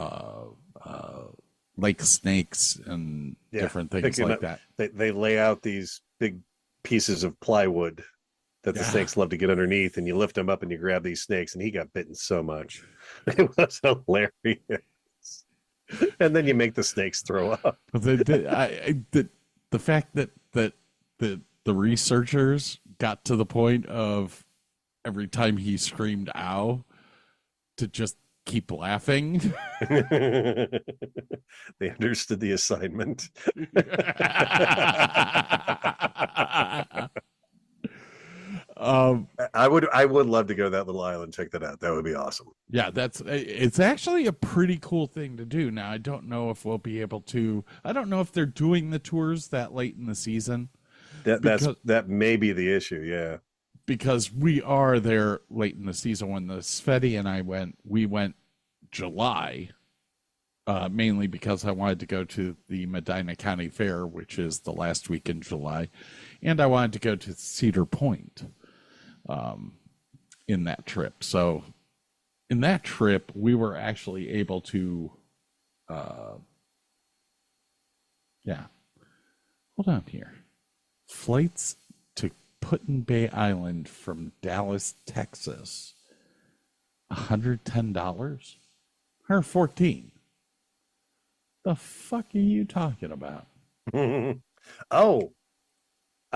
lake snakes and different things like that. They lay out these big pieces of plywood that the snakes love to get underneath, and you lift them up and you grab these snakes, and he got bitten so much. It was hilarious. And then you make the snakes throw up. The fact that the researchers got to the point of every time he screamed "ow" to just keep laughing. They understood the assignment. I would love to go to that little island, check that out. That would be awesome. Yeah, it's actually a pretty cool thing to do. Now, I don't know if we'll be able to. I don't know if they're doing the tours that late in the season. That may be the issue. Yeah, because we are there late in the season. When the Sveti and I went, we went July, mainly because I wanted to go to the Medina County Fair, which is the last week in July, and I wanted to go to Cedar Point in that trip. So in that trip, we were actually able to, hold on here. Flights to Put-in-Bay Island from Dallas, Texas, $110? $114. The fuck are you talking about? Oh,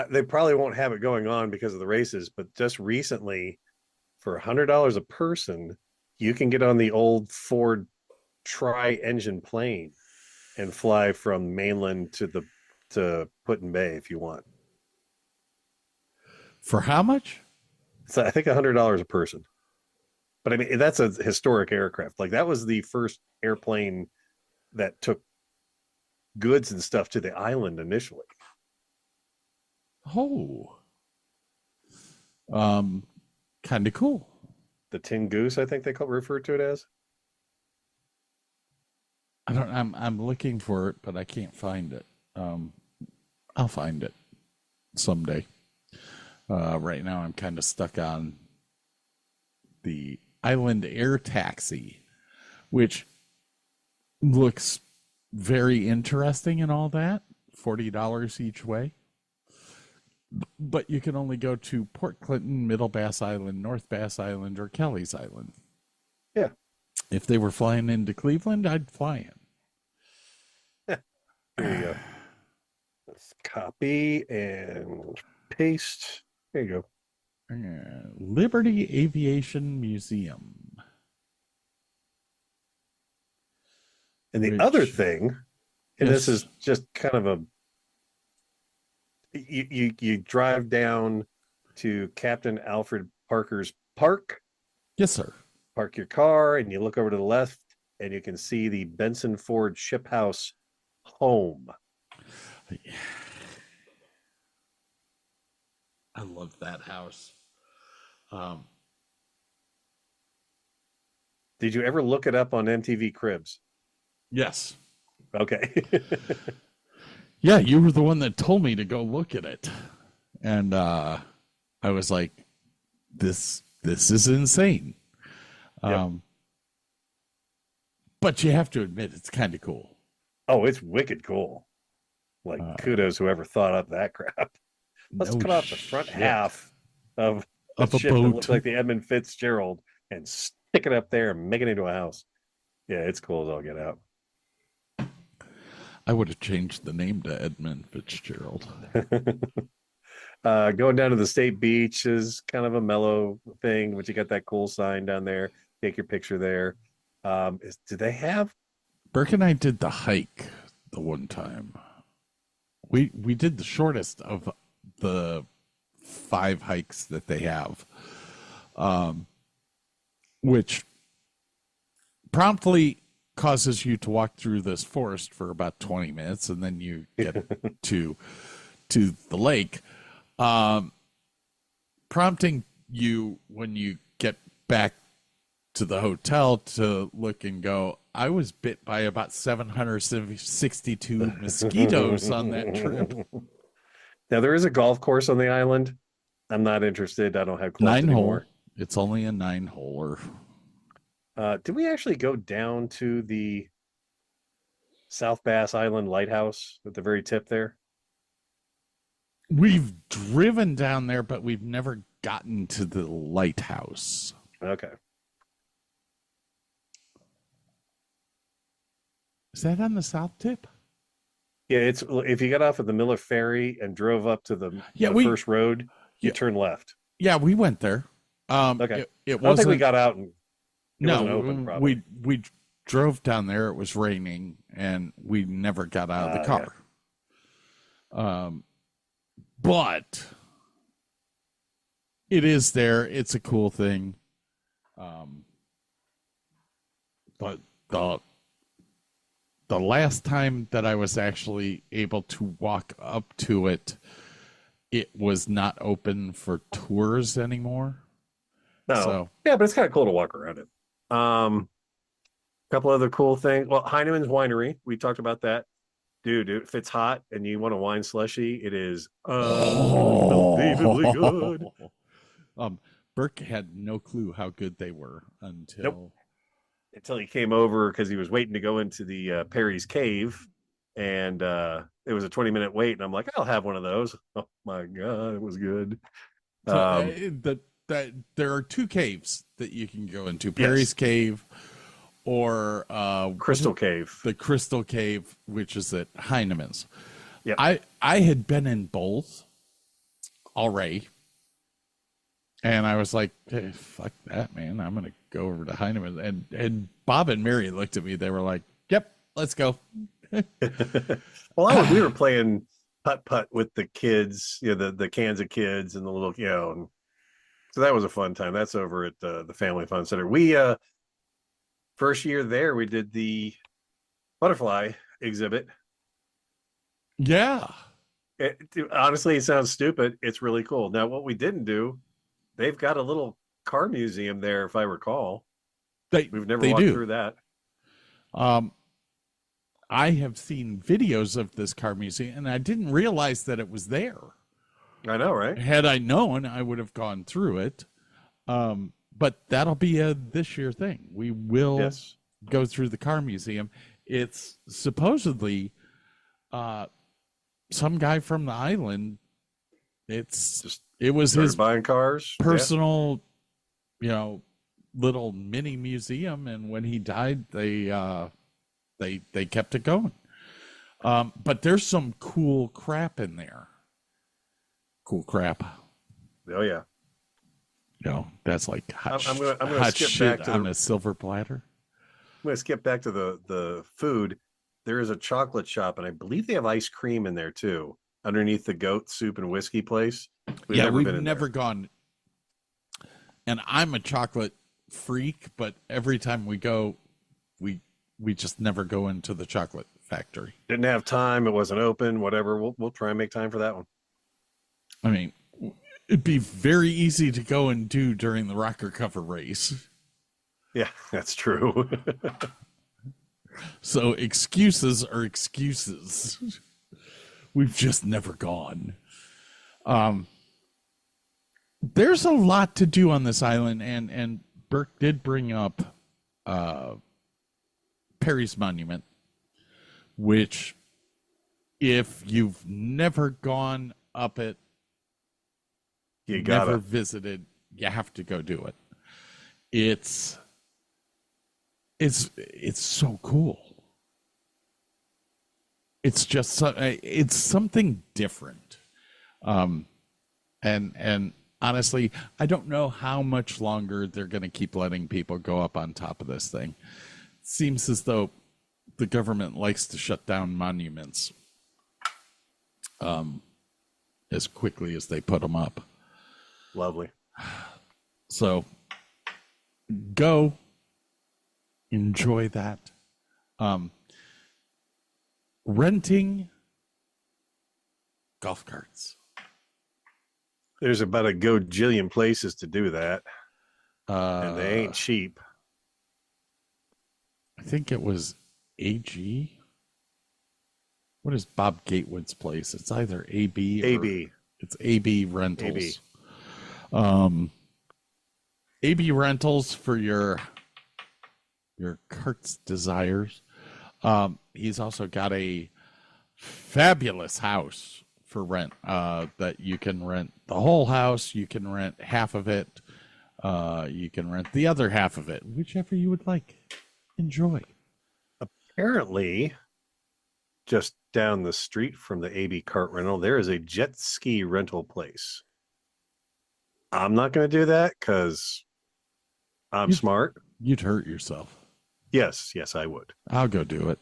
they probably won't have it going on because of the races, but just recently, for $100 a person, you can get on the old Ford tri-engine plane and fly from mainland to Put-in-Bay if you want. For how much? So I think $100 a person. But I mean, that's a historic aircraft. Like, that was the first airplane that took goods and stuff to the island initially. Oh. Kind of cool. The Tin Goose, I think they refer to it as. I'm looking for it, but I can't find it. I'll find it someday. Right now I'm kind of stuck on the Island Air Taxi, which looks very interesting and all that. $40 each way. But you can only go to Port Clinton, Middle Bass Island, North Bass Island, or Kelly's Island. Yeah. If they were flying into Cleveland, I'd fly in. Here you go. Let's copy and paste. There you go. Liberty Aviation Museum. And the other thing, and this is just kind of a, you drive down to Captain Alfred Parker's park. Yes, sir. Park your car, and you look over to the left, and you can see the Benson Ford Ship House home. I love that house. Did you ever look it up on MTV Cribs? Yes. Okay. Yeah, you were the one that told me to go look at it. And I was like, this is insane. But you have to admit, it's kind of cool. Oh, it's wicked cool. Like, kudos whoever thought up that crap. Let's cut off the front half of a ship that looks like the Edmund Fitzgerald and stick it up there and make it into a house. Yeah, it's cool as all get out. I would have changed the name to Edmund Fitzgerald. Going down to the state beach is kind of a mellow thing, but you got that cool sign down there. Take your picture there. Do they have? Burke and I did the hike the one time. We did the shortest of the 5 hikes that they have, which promptly causes you to walk through this forest for about 20 minutes, and then you get to the lake, prompting you when you get back to the hotel to look and go, I was bit by about 762 mosquitoes on that trip. Now, there is a golf course on the island. I'm not interested. I don't have clubs anymore. It's only a 9-holer. Did we actually go down to the South Bass Island Lighthouse at the very tip there? We've driven down there, but we've never gotten to the lighthouse. Okay. Is that on the south tip? Yeah, it's if you got off at the Miller Ferry and drove up to the first road, you turn left. Yeah, we went there. Okay. It I don't think wasn't, we got out and no, open, probably. we drove down there. It was raining, and we never got out of the car. Yeah. But it is there. It's a cool thing. But the last time that I was actually able to walk up to it, it was not open for tours anymore. No. So, yeah, but it's kind of cool to walk around it. A couple other cool things. Well, Heineman's Winery, we talked about that. Dude, if it's hot and you want a wine slushy, it is unbelievably good. Burke had no clue how good they were until he came over because he was waiting to go into the Perry's Cave, and it was a 20-minute wait, and I'm like, I'll have one of those. Oh my god, it was good. So, there are 2 caves that you can go into: Perry's Cave or Crystal Cave. The Crystal Cave, which is at Heineman's. Yeah, I had been in both already, and I was like, hey, fuck that, man. I'm gonna go over to Heineman's. And Bob and Mary looked at me. They were like, yep, let's go. Well, we were playing putt with the kids, the Kansas kids and the little, and so that was a fun time. That's over at the Family Fun Center. We first year there, we did the butterfly exhibit. Yeah. Honestly, it sounds stupid. It's really cool. Now, what we didn't do, they've got a little car museum there, if I recall. We've never walked through that. I have seen videos of this car museum, and I didn't realize that it was there. I know, right? Had I known, I would have gone through it. But that'll be a this year thing. We will go through the car museum. It's supposedly some guy from the island. It was his buying cars, personal, little mini museum, and when he died, they kept it going. But there's some cool crap in there. Cool crap. Oh yeah. No, that's like hot, I'm gonna hot skip shit back to on the- a silver platter. I'm going to skip back to the food. There is a chocolate shop, and I believe they have ice cream in there too, underneath the goat soup and whiskey place. We've been never there. gone. And I'm a chocolate freak, but every time we go, we just never go into the chocolate factory. Didn't have time. It wasn't open. Whatever. We'll try and make time for that one. I mean, it'd be very easy to go and do during the rocker cover race. Yeah, that's true. So excuses are excuses. We've just never gone. There's a lot to do on this island, and Burke did bring up Perry's Monument, which, if you've never gone up it, never visited, you have to go do it. It's so cool. It's just it's something different. And honestly, I don't know how much longer they're going to keep letting people go up on top of this thing. It seems as though the government likes to shut down monuments as quickly as they put them up. Lovely. So go enjoy that. Renting golf carts. There's about a gajillion places to do that, and they ain't cheap. I think it was AG. What is Bob Gatewood's place? It's either AB. AB. It's AB Rentals. AB. AB Rentals for your cart's desires. He's also got a fabulous house for rent that you can rent the whole house. You can rent half of it. You can rent the other half of it, whichever you would like. Enjoy. Apparently, just down the street from the AB cart rental, there is a jet ski rental place. I'm not going to do that because I'm smart. You'd hurt yourself. Yes, I would. I'll go do it.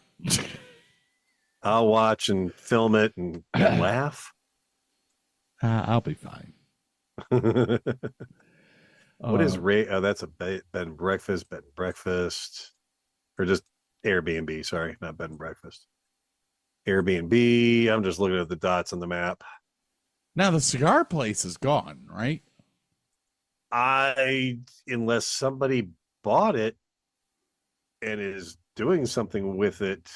I'll watch and film it and laugh. I'll be fine. What is Ray? Oh, that's a bed and breakfast, or just Airbnb. Sorry, not bed and breakfast. Airbnb. I'm just looking at the dots on the map. Now the cigar place is gone, right? Unless somebody bought it and is doing something with it.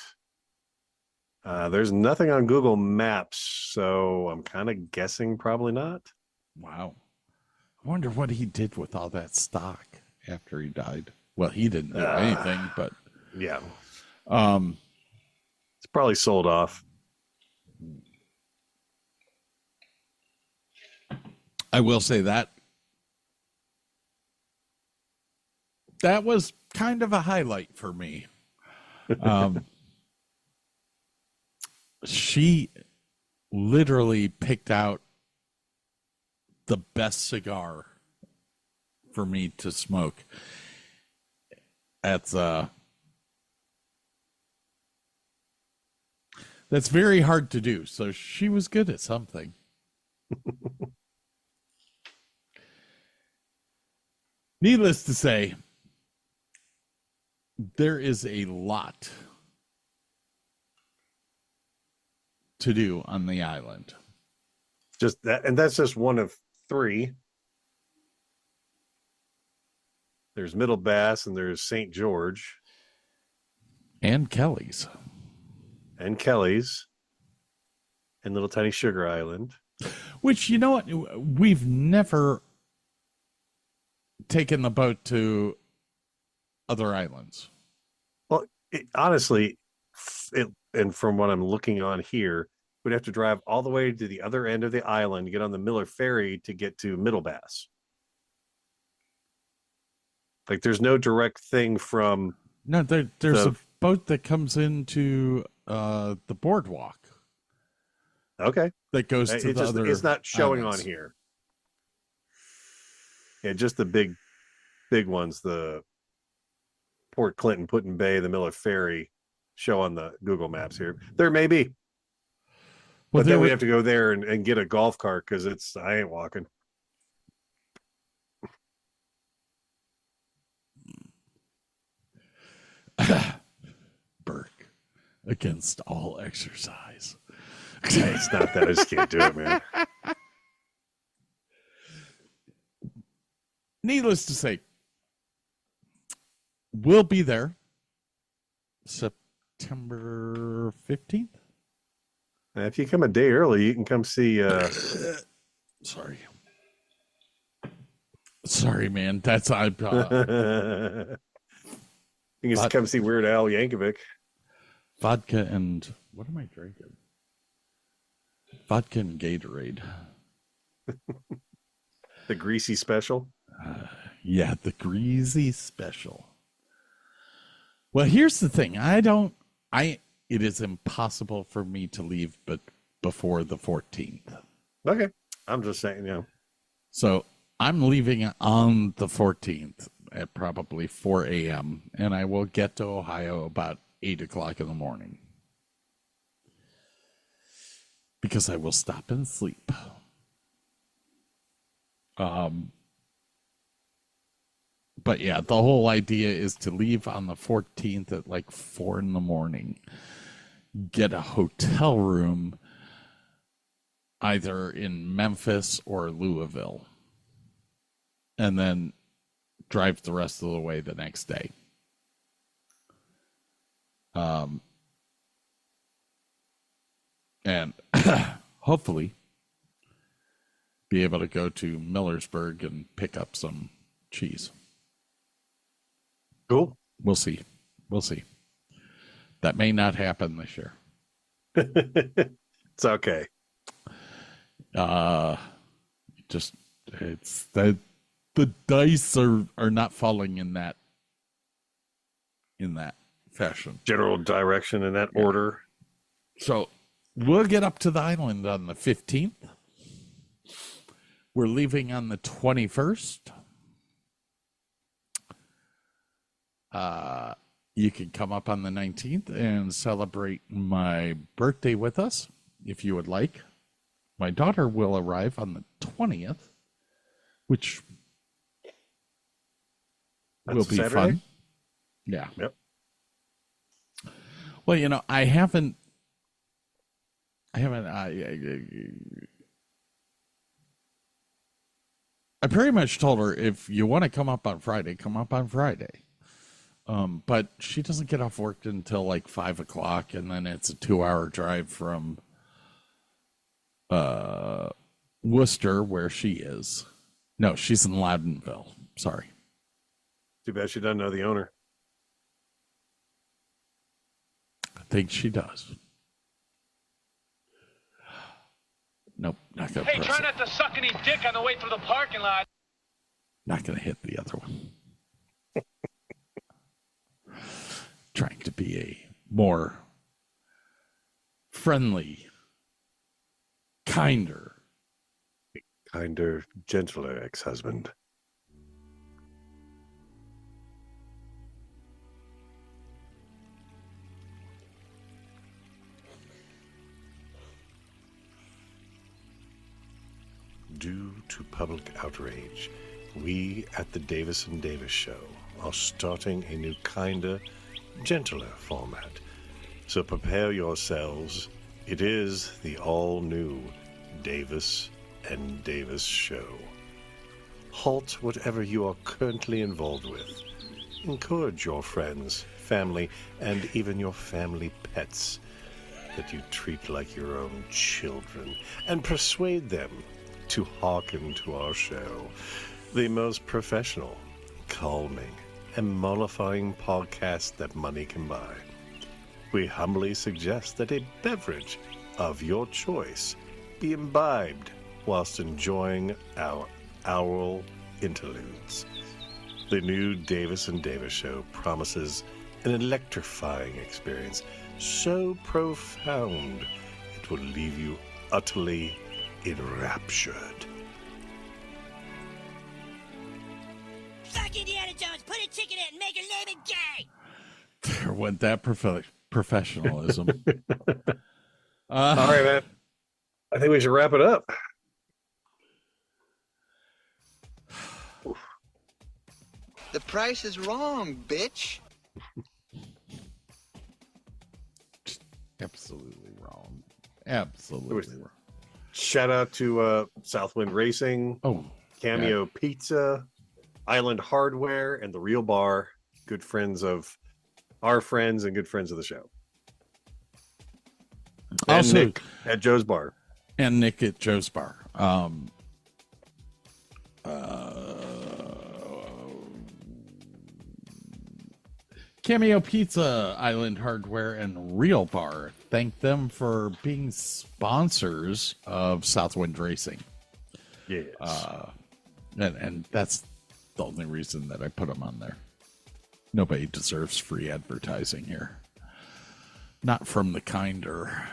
There's nothing on Google Maps, so I'm kind of guessing probably not. Wow. I wonder what he did with all that stock after he died. Well, he didn't do anything, but yeah. It's probably sold off. I will say that was kind of a highlight for me. She literally picked out the best cigar for me to smoke. That's very hard to do. So she was good at something. Needless to say, there is a lot to do on the island. Just that, and that's just one of three. There's Middle Bass and there's St. George. And Kelly's. And Kelly's. And Little Tiny Sugar Island. Which, you know what? We've never taken the boat to other islands. Well, honestly, and from what I'm looking on here, we'd have to drive all the way to the other end of the island, get on the Miller Ferry to get to Middle Bass. Like there's no direct thing from. No, there's a boat that comes into the boardwalk. Okay. That goes to the other. It's not showing islands. on here. Yeah, just the big ones. The Port Clinton, Put-in Bay, the Miller Ferry show on the Google Maps here. There may be. Well, but then we have to go there and get a golf cart because I ain't walking. Burke against all exercise. It's not that. I just can't do it, man. Needless to say, we'll be there September 15th. If you come a day early, you can come see. Sorry, man. That's you can come see Weird Al Yankovic. Vodka and what am I drinking? Vodka and Gatorade. The greasy special. Yeah, the greasy special. Well, here's the thing. It is impossible for me to leave but before the 14th. Okay. I'm just saying, So I'm leaving on the 14th at probably 4 a.m. and I will get to Ohio about 8 o'clock in the morning. Because I will stop and sleep. But yeah, the whole idea is to leave on the 14th at like 4 in the morning, get a hotel room either in Memphis or Louisville, and then drive the rest of the way the next day. And hopefully be able to go to Millersburg and pick up some cheese. Cool. We'll see. That may not happen this year. It's okay. It's that the dice are not falling in that fashion. General direction in that order. So we'll get up to the island on the 15th. We're leaving on the 21st. You can come up on the 19th and celebrate my birthday with us if you would like. My daughter will arrive on the 20th, which will be Saturday? fun. Yeah. Yep. Well, I haven't. I pretty much told her if you want to come up on Friday, come up on Friday. But she doesn't get off work until like 5 o'clock, and then it's a 2-hour drive from Worcester, where she is. No, she's in Loudonville. Sorry. Too bad she doesn't know the owner. I think she does. Nope, not gonna. Hey, try not to suck any dick on the way through the parking lot. Not gonna hit the other one. Trying to be a more friendly, kinder, gentler ex-husband. Due to public outrage, we at the Davis and Davis Show are starting a new kinder, gentler format. So prepare yourselves. It is the all-new Davis and Davis Show. Halt whatever you are currently involved with. Encourage your friends, family, and even your family pets that you treat like your own children, and persuade them to hearken to our show, the most professional, calming, and mollifying podcast that money can buy. We humbly suggest that a beverage of your choice be imbibed whilst enjoying our aural interludes. The new Davis and Davis show promises an electrifying experience so profound it will leave you utterly enraptured. Fuck Indiana Jones, put a ticket in and make her name it gay! There went that professionalism. All right, man. I think we should wrap it up. The price is wrong, bitch. Absolutely wrong. Absolutely wrong. Shout out to Southwind Racing, Cameo Pizza, Island Hardware, and The Real Bar. Good friends of our friends and good friends of the show. And Also, Nick at Joe's Bar. And Nick at Joe's Bar. Cameo Pizza, Island Hardware, and Real Bar. Thank them for being sponsors of Southwind Racing. Yes. And that's the only reason that I put them on there. Nobody deserves free advertising here. Not from the kinder,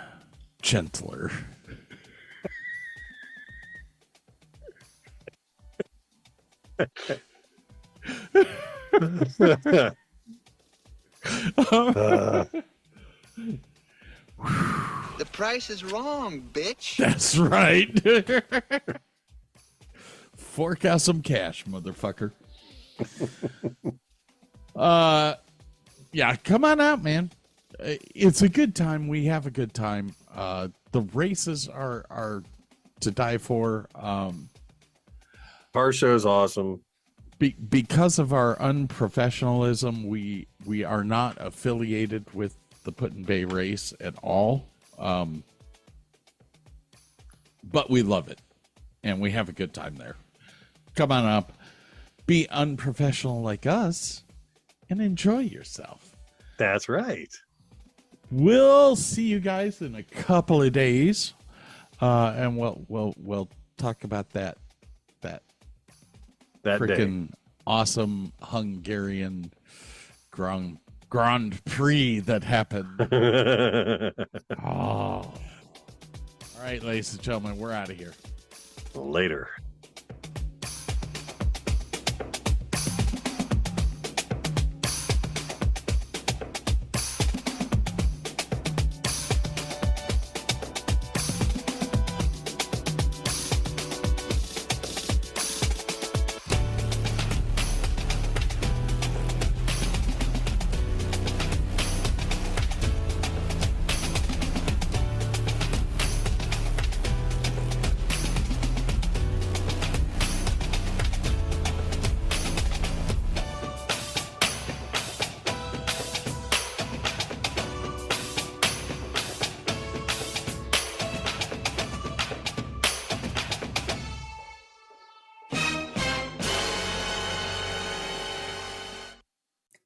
gentler. The price is wrong, bitch. That's right. Fork out some cash, motherfucker. Yeah, come on out, man. It's a good time. We have a good time. The races are to die for. Our show is awesome. Because of our unprofessionalism, we are not affiliated with the Put-in-Bay race at all. But we love it, and we have a good time there. Come on up, be unprofessional like us, and enjoy yourself. That's right. We'll see you guys in a couple of days, and we'll talk about that freaking awesome Hungarian Grand Prix that happened. Oh. All right, ladies and gentlemen, we're out of here. Later.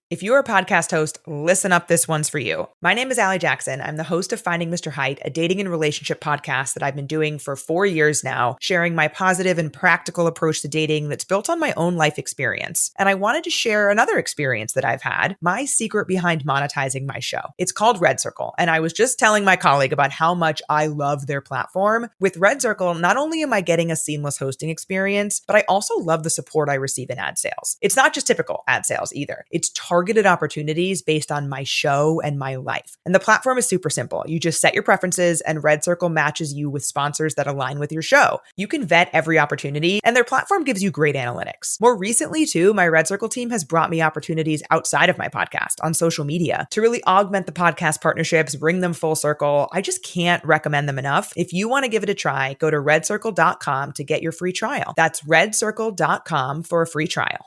If you're a podcast host, listen up, this one's for you. My name is Allie Jackson. I'm the host of Finding Mr. Height, a dating and relationship podcast that I've been doing for 4 years now, sharing my positive and practical approach to dating that's built on my own life experience. And I wanted to share another experience that I've had, my secret behind monetizing my show. It's called Red Circle, and I was just telling my colleague about how much I love their platform. With Red Circle, not only am I getting a seamless hosting experience, but I also love the support I receive in ad sales. It's not just typical ad sales either. It's targeted opportunities based on my show and my life. And the platform is super simple. You just set your preferences and Red Circle matches you with sponsors that align with your show. You can vet every opportunity and their platform gives you great analytics. More recently too, my Red Circle team has brought me opportunities outside of my podcast on social media to really augment the podcast partnerships, bring them full circle. I just can't recommend them enough. If you want to give it a try, go to redcircle.com to get your free trial. That's redcircle.com for a free trial.